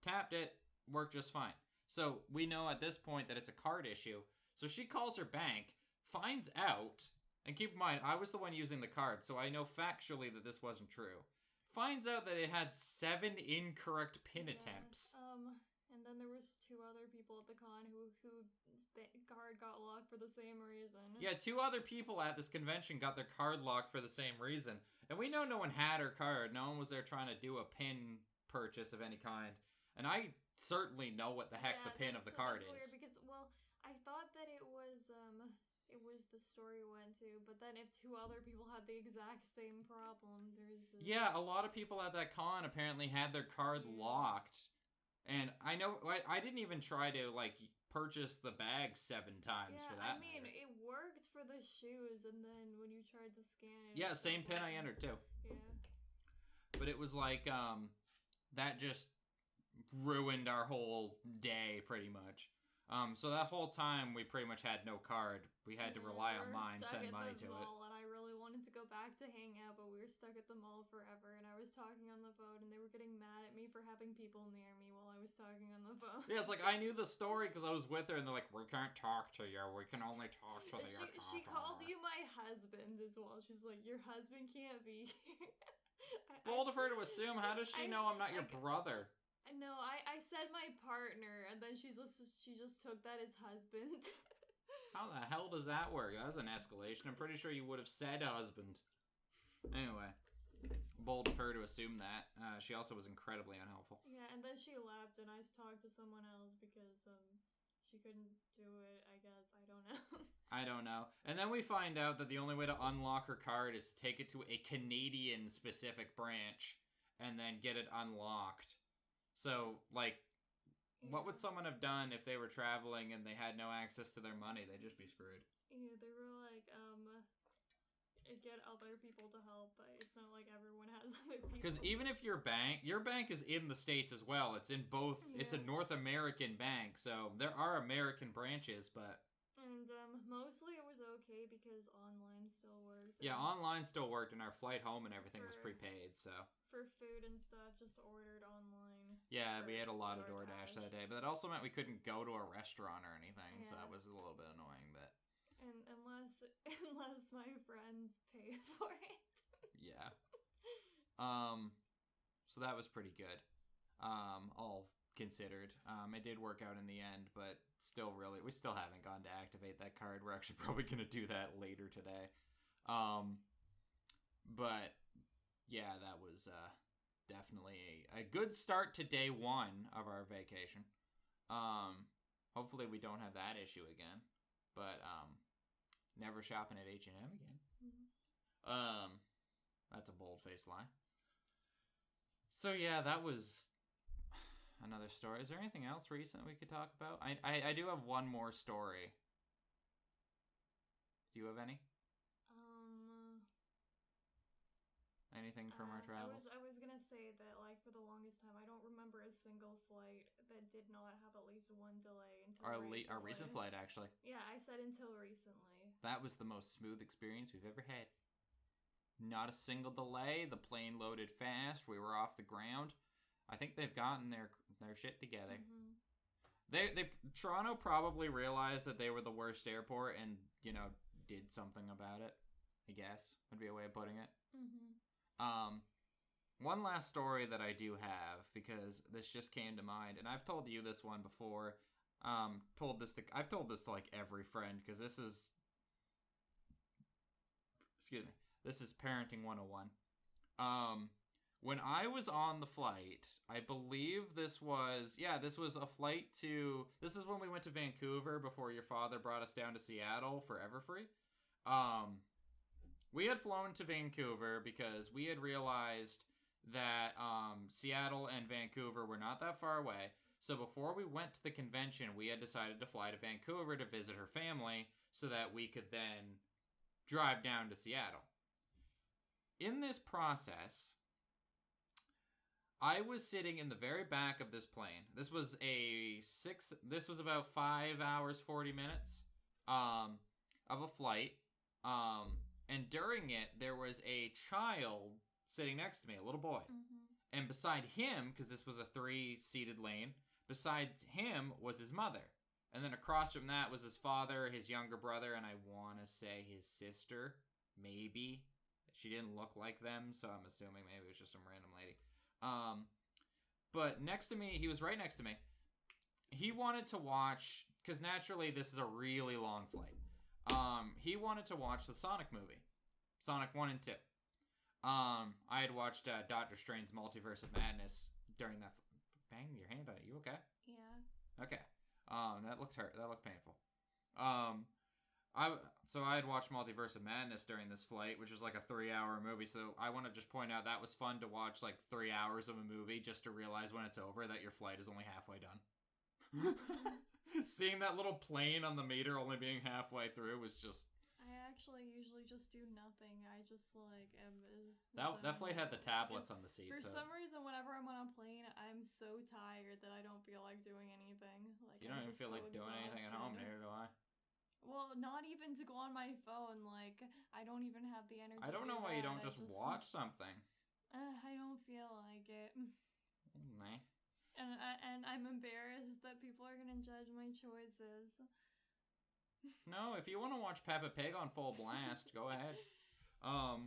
[SPEAKER 1] Tapped it. Worked just fine. So we know at this point that it's a card issue. So she calls her bank, finds out, and keep in mind, I was the one using the card, so I know factually that this wasn't true. Finds out that it had 7 incorrect PIN attempts.
[SPEAKER 2] And then there was 2 other people at the con whose card got locked for the same reason.
[SPEAKER 1] Yeah, 2 other people at this convention got their card locked for the same reason. And we know no one had her card. No one was there trying to do a PIN purchase of any kind. And I certainly know what the heck the PIN of the card is.
[SPEAKER 2] Weird because, well, I thought that it was the store we went to, but then if 2 other people had the exact same problem,
[SPEAKER 1] Yeah, a lot of people at that con apparently had their card locked. And I know, I didn't even try to, like, purchase the bag 7 times for that matter.
[SPEAKER 2] It worked for the shoes, and then when you tried to scan it...
[SPEAKER 1] Yeah, same PIN I entered, too.
[SPEAKER 2] Yeah.
[SPEAKER 1] But it was like, that just ruined our whole day, pretty much. So that whole time, we pretty much had no card. We had to rely on mine, send money to it.
[SPEAKER 2] And I really wanted to go back to hang out, but we were stuck at the mall forever. And I was talking on the phone, and they were getting mad at me for having people near me while I was talking on the phone.
[SPEAKER 1] Yeah, it's like, I knew the story because I was with her, and they're like, we can't talk to you. We can only talk to the
[SPEAKER 2] She called you my husband as well. She's like, your husband can't be here.
[SPEAKER 1] Bold of her to assume. How does she know I'm not your brother?
[SPEAKER 2] No, I said my partner, and then she just took that as husband.
[SPEAKER 1] How the hell does that work? That was an escalation. I'm pretty sure you would have said husband. Anyway, bold of her to assume that. She also was incredibly unhelpful.
[SPEAKER 2] Yeah, and then she left, and I talked to someone else because she couldn't do it, I guess. I don't know.
[SPEAKER 1] I don't know. And then we find out that the only way to unlock her card is to take it to a Canadian-specific branch and then get it unlocked. So, like, what would someone have done if they were traveling and they had no access to their money? They'd just be screwed.
[SPEAKER 2] Yeah, they were like, get other people to help, but it's not like everyone has other people.
[SPEAKER 1] Because even if your bank is in the States as well. It's in both, it's a North American bank, so there are American branches, but...
[SPEAKER 2] And, mostly it was okay because online still worked.
[SPEAKER 1] Yeah, online still worked, and our flight home and everything was prepaid, so...
[SPEAKER 2] For food and stuff, just ordered online.
[SPEAKER 1] Yeah, we ate a lot of DoorDash that day, but that also meant we couldn't go to a restaurant or anything, so that was a little bit annoying, but...
[SPEAKER 2] And unless my friends pay for it.
[SPEAKER 1] Yeah. So that was pretty good. All considered. It did work out in the end, but still we still haven't gone to activate that card. We're actually probably going to do that later today. But yeah, that was definitely a good start to day one of our vacation. Hopefully we don't have that issue again, but never shopping at H&M again. Mm-hmm. That's a bold-faced lie. So yeah, that was another story. Is there anything else recent we could talk about? I do have one more story. Do you have any? Anything from our travels?
[SPEAKER 2] I was gonna say that, like, for the longest time, I don't remember a single flight that did not have at least one delay until recently.
[SPEAKER 1] Our recent flight, actually.
[SPEAKER 2] Yeah, I said until recently.
[SPEAKER 1] That was the most smooth experience we've ever had. Not a single delay. The plane loaded fast. We were off the ground. I think they've gotten their shit together. Mm-hmm. Toronto probably realized that they were the worst airport and, did something about it, I guess, would be a way of putting it. Mm-hmm. One last story that I do have, because this just came to mind, and I've told you this one before. I've told this to like every friend, because this is parenting 101. When I was on the flight, I believe this was a flight this is when we went to Vancouver before your father brought us down to Seattle for Everfree. We had flown to Vancouver because we had realized that Seattle and Vancouver were not that far away. So before we went to the convention, we had decided to fly to Vancouver to visit her family so that we could then drive down to Seattle. In this process, I was sitting in the very back of this plane. This was about 5 hours, 40 minutes of a flight. And during it, there was a child sitting next to me, a little boy. Mm-hmm. And beside him, because this was a 3-seated lane, beside him was his mother. And then across from that was his father, his younger brother, and I want to say his sister, maybe. She didn't look like them, so I'm assuming maybe it was just some random lady. But next to me, he was right next to me. He wanted to watch, because naturally this is a really long flight. He wanted to watch the Sonic movie. Sonic 1 and 2. I had watched Doctor Strange's Multiverse of Madness during that. Bang your hand on it. You okay?
[SPEAKER 2] Yeah.
[SPEAKER 1] Okay. That looked hurt. That looked painful. So I had watched Multiverse of Madness during this flight, which was like a 3-hour movie. So I want to just point out that was fun to watch like 3 hours of a movie just to realize when it's over that your flight is only halfway done. Seeing that little plane on the meter only being halfway through was just...
[SPEAKER 2] I actually usually just do nothing. I just like am...
[SPEAKER 1] That flight had the tablets on the seat.
[SPEAKER 2] For some reason, whenever I'm on a plane, I'm so tired that I don't feel like doing anything. Like,
[SPEAKER 1] you don't even feel like doing anything at home, neither do I.
[SPEAKER 2] Well, not even to go on my phone. Like, I don't even have the energy.
[SPEAKER 1] I don't know why you don't just watch something.
[SPEAKER 2] I don't feel like it.
[SPEAKER 1] Nah.
[SPEAKER 2] And I'm embarrassed that people are gonna judge my choices.
[SPEAKER 1] No, if you want to watch Peppa Pig on full blast, go ahead. Oh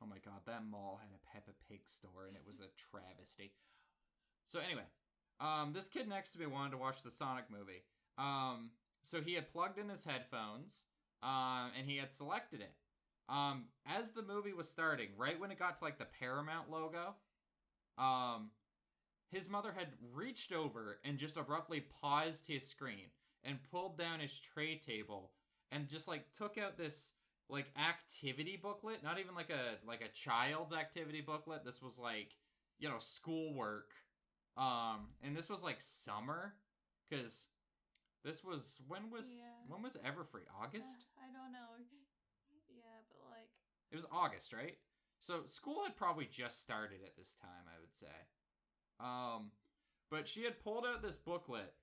[SPEAKER 1] my god, that mall had a Peppa Pig store and it was a travesty. So anyway, this kid next to me wanted to watch the Sonic movie. So he had plugged in his headphones, and he had selected it. As the movie was starting, right when it got to like the Paramount logo, his mother had reached over and just abruptly paused his screen and pulled down his tray table and just like took out this like activity booklet, not even like a child's activity booklet. This was like, schoolwork. And this was like summer, because this was when was Everfree? August?
[SPEAKER 2] I don't know. Yeah, but like
[SPEAKER 1] it was August, right? So school had probably just started at this time, I would say. But she had pulled out this booklet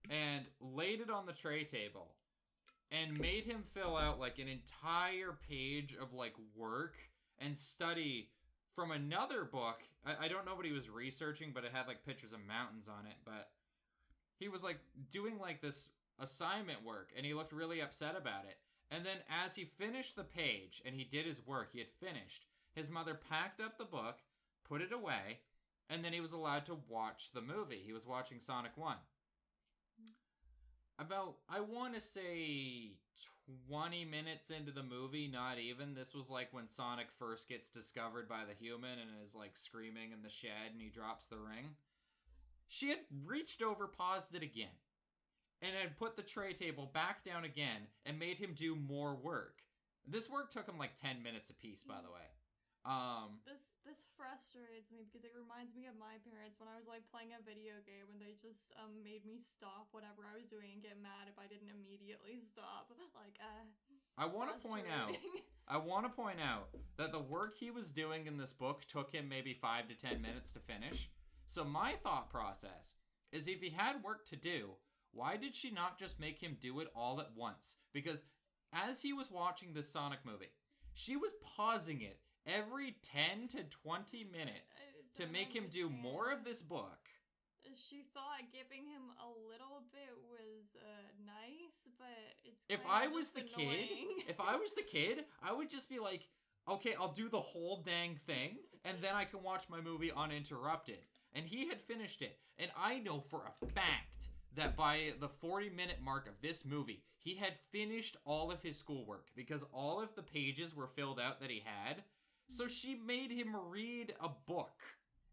[SPEAKER 1] and laid it on the tray table and made him fill out like an entire page of like work and study from another book. I don't know what he was researching, but it had like pictures of mountains on it. But he was like doing like this assignment work and he looked really upset about it. And then as he finished the page and he did his work, he had finished, his mother packed up the book, put it away, and then he was allowed to watch the movie. He was watching Sonic 1. About, I want to say 20 minutes into the movie, not even. This was like when Sonic first gets discovered by the human and is like screaming in the shed and he drops the ring. She had reached over, paused it again, and had put the tray table back down again and made him do more work. This work took him like 10 minutes apiece, by the way.
[SPEAKER 2] This frustrates me because it reminds me of my parents when I was like playing a video game and they just made me stop whatever I was doing and get mad if I didn't immediately stop. Like
[SPEAKER 1] I want to point out that the work he was doing in this book took him maybe 5 to 10 minutes to finish. So my thought process is if he had work to do, why did she not just make him do it all at once? Because as he was watching this Sonic movie, she was pausing it every 10 to 20 minutes to make him do more of this book.
[SPEAKER 2] She thought giving him a little bit was nice, but it's
[SPEAKER 1] if I was the kid, I would just be like, okay, I'll do the whole dang thing, and then I can watch my movie uninterrupted. And he had finished it. And I know for a fact that by the 40-minute mark of this movie, he had finished all of his schoolwork because all of the pages were filled out that he had. So she made him read a book.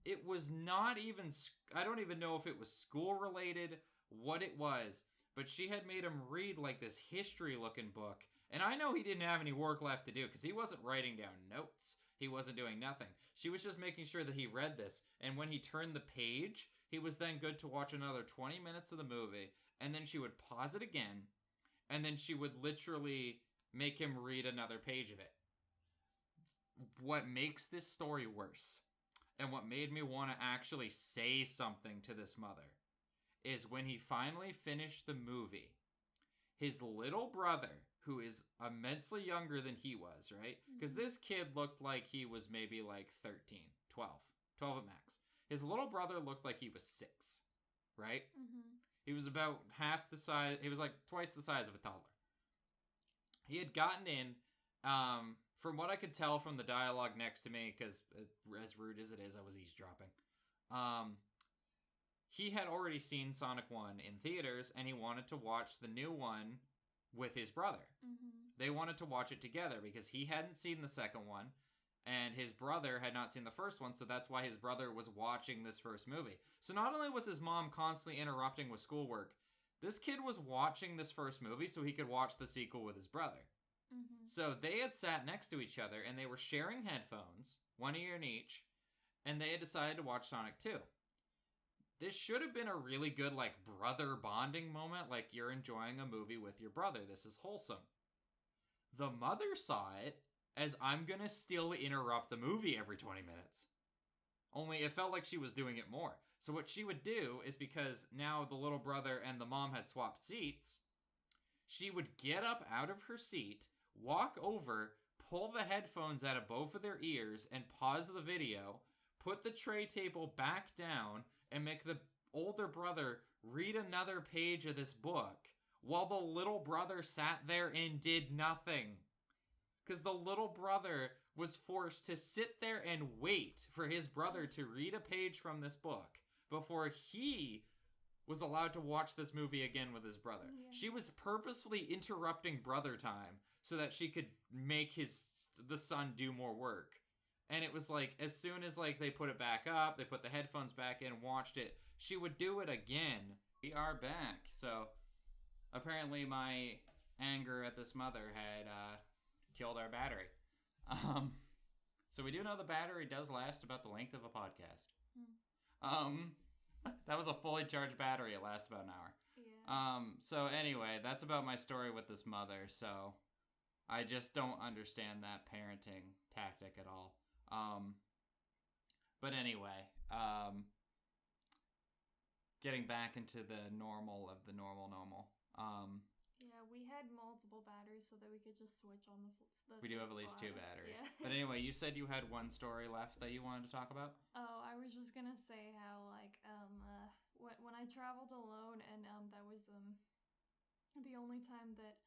[SPEAKER 1] It was not even, I don't even know if it was school related, what it was, but she had made him read like this history looking book. And I know he didn't have any work left to do because he wasn't writing down notes. He wasn't doing nothing. She was just making sure that he read this. And when he turned the page, he was then good to watch another 20 minutes of the movie. And then she would pause it again. And then she would literally make him read another page of it. What makes this story worse, and what made me want to actually say something to this mother, is when he finally finished the movie, his little brother, who is immensely younger than he was, right? Because this kid looked like he was maybe like 13, 12 at max. His little brother looked like he was 6, right? He was about half the size, he was like twice the size of a toddler. He had gotten in, from what I could tell from the dialogue next to me, because as rude as it is, I was eavesdropping. He had already seen Sonic 1 in theaters, and he wanted to watch the new one with his brother. They wanted to watch it together because he hadn't seen the second one, and his brother had not seen the first one, so that's why his brother was watching this first movie. So not only was his mom constantly interrupting with schoolwork, this kid was watching this first movie so he could watch the sequel with his brother. So they had sat next to each other, and they were sharing headphones, one ear in each, and they had decided to watch Sonic 2. This should have been a really good, like, brother bonding moment, like you're enjoying a movie with your brother. This is wholesome. The mother saw it as I'm gonna still interrupt the movie every 20 minutes. Only it felt like she was doing it more. So what she would do is, because now the little brother and the mom had swapped seats, she would get up out of her seat, walk over, pull the headphones out of both of their ears, and pause the video, put the tray table back down, and make the older brother read another page of this book, while the little brother sat there and did nothing. Because the little brother was forced to sit there and wait for his brother to read a page from this book before he was allowed to watch this movie again with his brother. Yeah. She was purposefully interrupting brother time so that she could make the son do more work. And it was like, as soon as like they put it back up, they put the headphones back in, watched it, she would do it again. We are back. So apparently my anger at this mother had killed our battery. So we do know the battery does last about the length of a podcast. That was a fully charged battery. It lasts about an hour. Yeah. So anyway, that's about my story with this mother. So I just don't understand that parenting tactic at all. But anyway, getting back into the normal of the normal.
[SPEAKER 2] Yeah, we had multiple batteries so that we could just switch on the
[SPEAKER 1] we do have at least 2 batteries.
[SPEAKER 2] Yeah.
[SPEAKER 1] But anyway, you said you had one story left that you wanted to talk about?
[SPEAKER 2] Oh, I was just gonna say how, like, when I traveled alone, and that was the only time that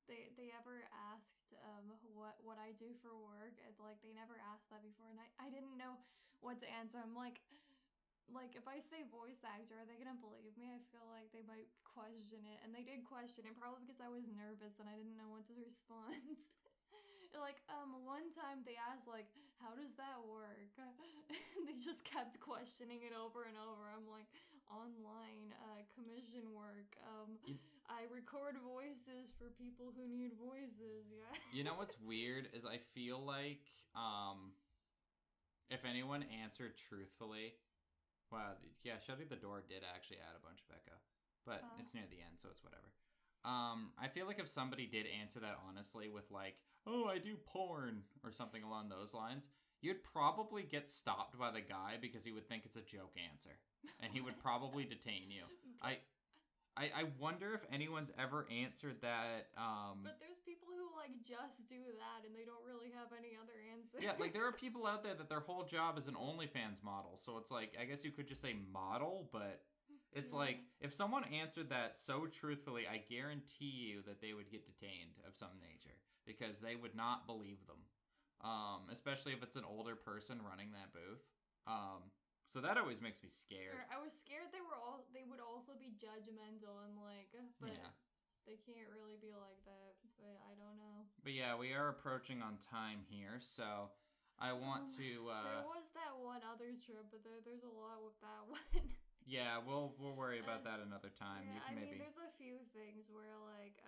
[SPEAKER 2] they ever asked what I do for work. And, like, they never asked that before, and I didn't know what to answer. I'm like, like, if I say voice actor, are they gonna believe me? I feel like they might question it. And they did question it, probably because I was nervous and I didn't know what to respond. Like, one time they asked, like, how does that work? They just kept questioning it over and over. I'm like, online, commission work.
[SPEAKER 1] You,
[SPEAKER 2] I record voices for people who need voices, yeah.
[SPEAKER 1] you know what's weird is I feel like if anyone answered truthfully, well, yeah, shutting the door did actually add a bunch of echo, but it's near the end, so it's whatever. I feel like if somebody did answer that honestly with like, oh, I do porn or something along those lines, you'd probably get stopped by the guy because he would think it's a joke answer, and he would probably detain you. I wonder if anyone's ever answered that.
[SPEAKER 2] But there's people who like just do that and they don't really have any other answer.
[SPEAKER 1] Yeah, like there are people out there that their whole job is an OnlyFans model. So it's like, I guess you could just say model, but it's like, if someone answered that so truthfully, I guarantee you that they would get detained of some nature because they would not believe them. Especially if it's an older person running that booth. So that always makes me scared.
[SPEAKER 2] I was scared they would also be judgmental and like, but yeah. They can't really be like that, but I don't know.
[SPEAKER 1] But yeah, we are approaching on time here, so I want to...
[SPEAKER 2] There was that one other trip, but there's a lot with that one.
[SPEAKER 1] Yeah, we'll worry about that another time.
[SPEAKER 2] Yeah,
[SPEAKER 1] you can maybe...
[SPEAKER 2] I mean, there's a few things where, like,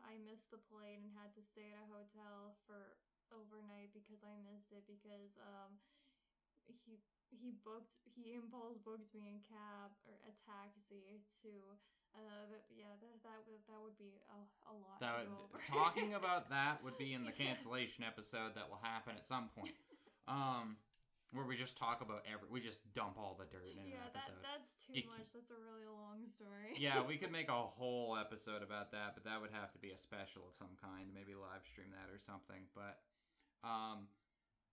[SPEAKER 2] I missed the plane and had to stay at a hotel for overnight because I missed it because, he impulse booked me a cab or a taxi to... that would be a lot to go over.
[SPEAKER 1] Talking about that would be in the cancellation episode that will happen at some point. Where we just talk about we just dump all the dirt in an episode.
[SPEAKER 2] That's too much. That's a really long story.
[SPEAKER 1] Yeah, we could make a whole episode about that, but that would have to be a special of some kind. Maybe live stream that or something. But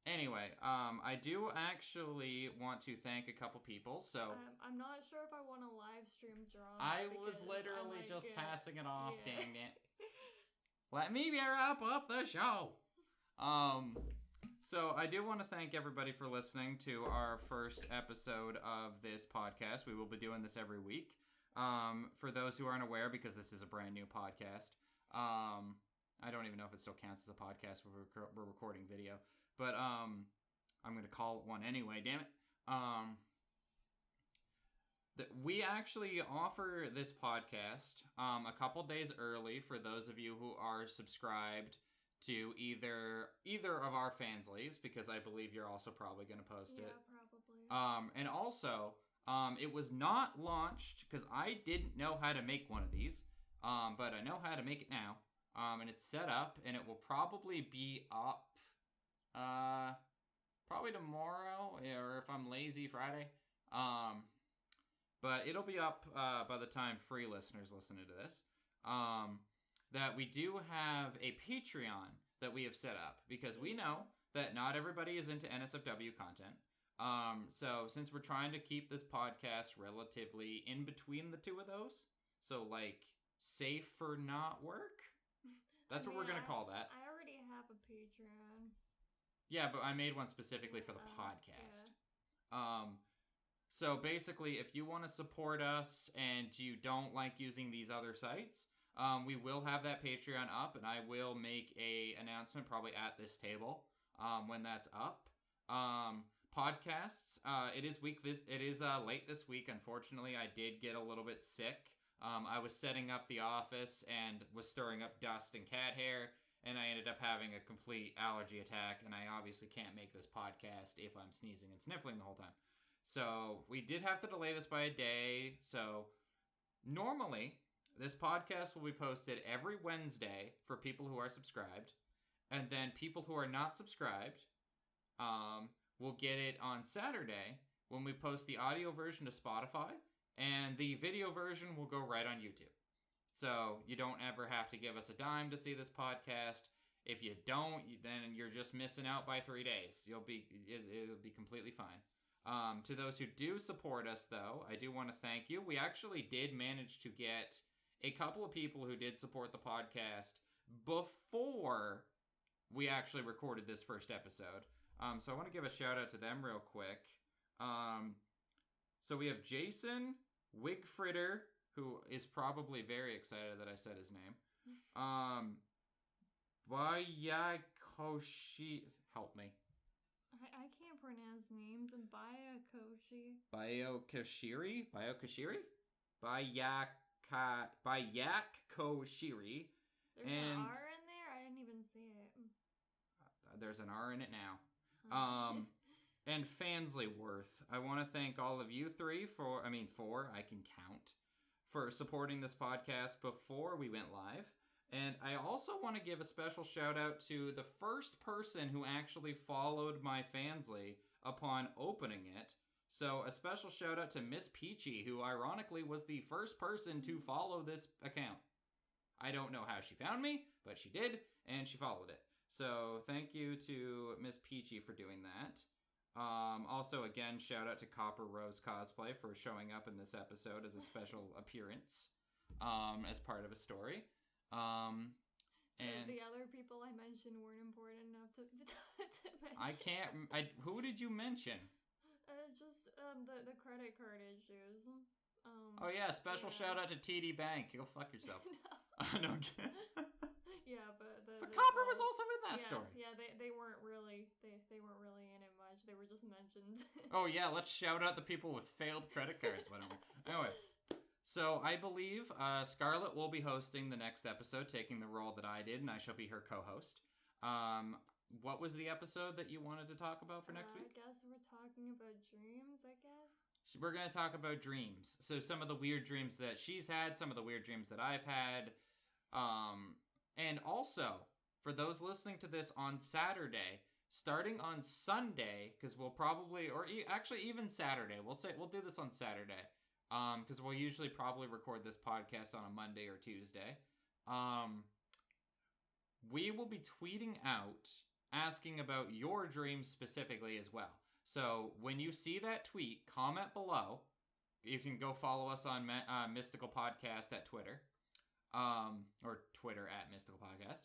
[SPEAKER 1] anyway, I do actually want to thank a couple people. So
[SPEAKER 2] I'm not sure if I want to live stream drama.
[SPEAKER 1] I was literally just passing it off. Yeah. Dang it! Let me wrap up the show. So I do want to thank everybody for listening to our first episode of this podcast. We will be doing this every week. For those who aren't aware, because this is a brand new podcast, I don't even know if it still counts as a podcast where we're recording video, but I'm going to call it one anyway, damn it. We actually offer this podcast a couple days early for those of you who are subscribed to either of our fansleys, because I believe you're also probably going to post it.
[SPEAKER 2] Yeah, probably.
[SPEAKER 1] And also, it was not launched because I didn't know how to make one of these, but I know how to make it now. And it's set up, and it will probably be up probably tomorrow, or if I'm lazy, Friday. But it'll be up by the time free listeners listen to this. That we do have a Patreon that we have set up because we know that not everybody is into NSFW content. So since we're trying to keep this podcast relatively in between the two of those, so like safe for not work, that's what we're going to call that.
[SPEAKER 2] I already have a Patreon.
[SPEAKER 1] Yeah, but I made one specifically for the podcast. Yeah. So basically, if you want to support us and you don't like using these other sites, we will have that Patreon up, and I will make a announcement probably at this table when that's up. Podcasts, it is late this week. Unfortunately, I did get a little bit sick. I was setting up the office and was stirring up dust and cat hair, and I ended up having a complete allergy attack, and I obviously can't make this podcast if I'm sneezing and sniffling the whole time. So we did have to delay this by a day. So normally, this podcast will be posted every Wednesday for people who are subscribed. And then people who are not subscribed will get it on Saturday when we post the audio version to Spotify. And the video version will go right on YouTube. So you don't ever have to give us a dime to see this podcast. If you don't, then you're just missing out by 3 days. It'll be completely fine. To those who do support us, though, I do want to thank you. We actually did manage to get a couple of people who did support the podcast before we actually recorded this first episode. So I want to give a shout out to them real quick. So we have Jason Wigfritter, who is probably very excited that I said his name. Bayakoshi, help me.
[SPEAKER 2] I can't pronounce names. Bayakoshi.
[SPEAKER 1] Bayakoshiri? Bayakoshiri.
[SPEAKER 2] There's an R in there? I didn't even see it.
[SPEAKER 1] There's an R in it now. And Fanslyworth. I want to thank all of you four, I can count, for supporting this podcast before we went live. And I also want to give a special shout out to the first person who actually followed my Fansly upon opening it. So a special shout out to Miss Peachy, who ironically was the first person to follow this account. I don't know how she found me, but she did, and she followed it. So thank you to Miss Peachy for doing that. Also, again, shout out to Copper Rose Cosplay for showing up in this episode as a special appearance as part of a story. And
[SPEAKER 2] the other people I mentioned weren't important enough to mention.
[SPEAKER 1] I can't. Who did you mention?
[SPEAKER 2] Just the credit card issues.
[SPEAKER 1] Oh yeah, special shout out to TD Bank. Go fuck yourself. No.
[SPEAKER 2] Yeah, but
[SPEAKER 1] Copper was also in that story.
[SPEAKER 2] Yeah, they weren't really they weren't really in it much. They were just mentioned.
[SPEAKER 1] Oh yeah, let's shout out the people with failed credit cards. Whatever. Anyway, so I believe Scarlet will be hosting the next episode, taking the role that I did, and I shall be her co-host. What was the episode that you wanted to talk about for next week?
[SPEAKER 2] I guess we're talking about dreams. I guess.
[SPEAKER 1] We're going to talk about dreams. So some of the weird dreams that she's had, some of the weird dreams that I've had. And also, for those listening to this on Saturday, starting on Sunday, because we'll probably, actually even Saturday, we'll do this on Saturday, because we'll usually probably record this podcast on a Monday or Tuesday. We will be tweeting out, asking about your dreams specifically as well. So when you see that tweet, comment below. You can go follow us on Mystical Podcast at Twitter. Or Twitter at Mystical Podcast.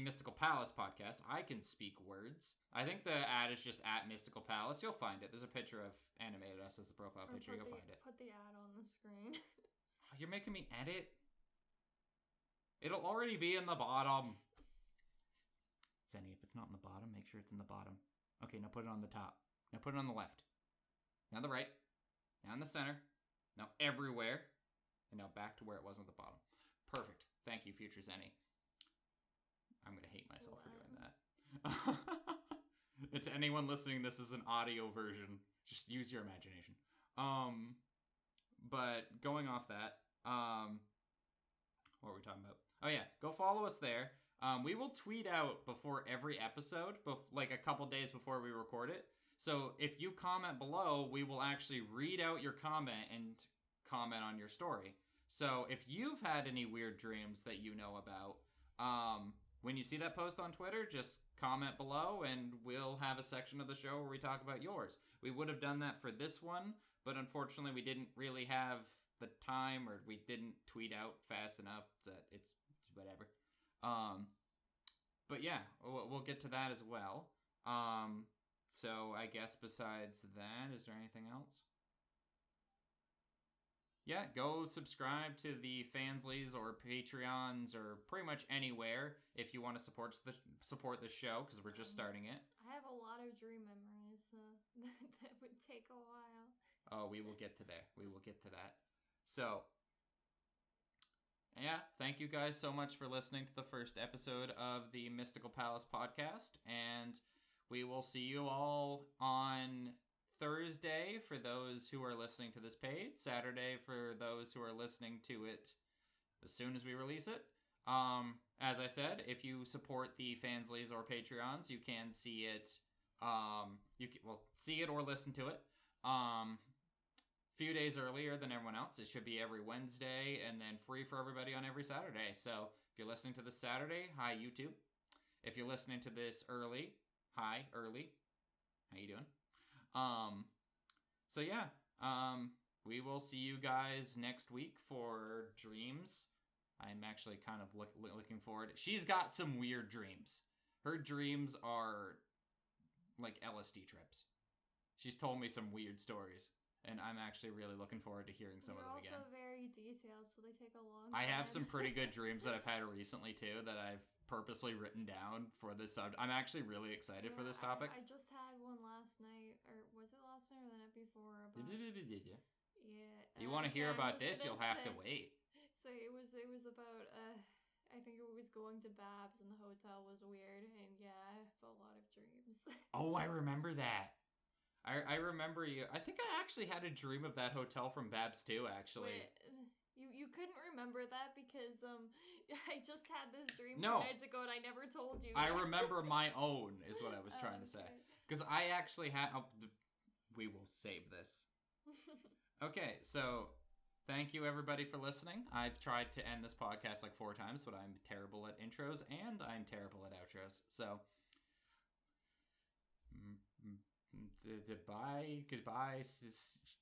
[SPEAKER 1] Mystical Palace Podcast. I can speak words. I think the ad is just at Mystical Palace. You'll find it. There's a picture of animated us as the profile picture. You'll find it.
[SPEAKER 2] Put the ad on the screen.
[SPEAKER 1] You're making me edit? It'll already be in the bottom. Zenny, if it's not in the bottom, make sure it's in the bottom. Okay, now put it on the top. Now put it on the left. Now the right. Now in the center. Now everywhere. And now back to where it was at the bottom. Perfect. Thank you, future Zenny. I'm going to hate myself for doing that. It's anyone listening, this is an audio version. Just use your imagination. But going off that, what were we talking about? Oh yeah, go follow us there. We will tweet out before every episode, like a couple days before we record it. So if you comment below, we will actually read out your comment and comment on your story. So if you've had any weird dreams that you know about, when you see that post on Twitter, just comment below and we'll have a section of the show where we talk about yours. We would have done that for this one, but unfortunately we didn't really have the time, or we didn't tweet out fast enough. It's whatever. But yeah, we'll get to that as well. So I guess besides that, is there anything else? Yeah, go subscribe to the Fansleys or Patreons or pretty much anywhere if you want to support the show, because we're just starting it.
[SPEAKER 2] I have a lot of dream memories, so that would take a while.
[SPEAKER 1] Oh, we will get to there. We will get to that. So, yeah, thank you guys so much for listening to the first episode of the Mystical Palace podcast, and we will see you all on Thursday for those who are listening to this page, Saturday for those who are listening to it as soon as we release it. As I said, if you support the Fansleys or Patreons, you can see it. See it or listen to it. Few days earlier than everyone else. It should be every Wednesday and then free for everybody on every Saturday. So if you're listening to this Saturday, hi YouTube. If you're listening to this early, hi early. How you doing? So yeah, we will see you guys next week for dreams. I'm actually kind of looking forward. She's got some weird dreams. Her dreams are like LSD trips. She's told me some weird stories. and I'm actually really looking forward to hearing some of them again.
[SPEAKER 2] They're also very detailed, so they take a long time.
[SPEAKER 1] I have some pretty good dreams that I've had recently too that I've purposely written down for this subject. I'm actually really excited for this topic.
[SPEAKER 2] I just had one last night, or was it last night or the night before? About yeah.
[SPEAKER 1] You want to hear about this? You'll have to wait.
[SPEAKER 2] So it was about I think it was going to Babs and the hotel was weird, and yeah, I have a lot of dreams.
[SPEAKER 1] Oh, I remember that. I remember you. I think I actually had a dream of that hotel from Babs too, actually.
[SPEAKER 2] Wait, you couldn't remember that because I just had this dream 2
[SPEAKER 1] No.
[SPEAKER 2] nights ago and I never told you.
[SPEAKER 1] I remember my own is what I was trying to say. Because I actually had. We will save this. Okay, so thank you everybody for listening. I've tried to end this podcast like 4 times, but I'm terrible at intros and I'm terrible at outros. So, goodbye,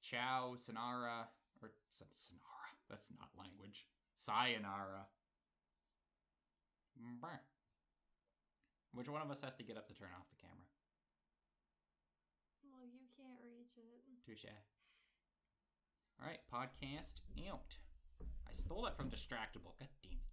[SPEAKER 1] ciao, sayonara, or sayonara. That's not language. Sayonara. Which one of us has to get up to turn off the camera?
[SPEAKER 2] Well, you can't reach it.
[SPEAKER 1] Touche. All right, podcast out. I stole that from Distractable. God damn it.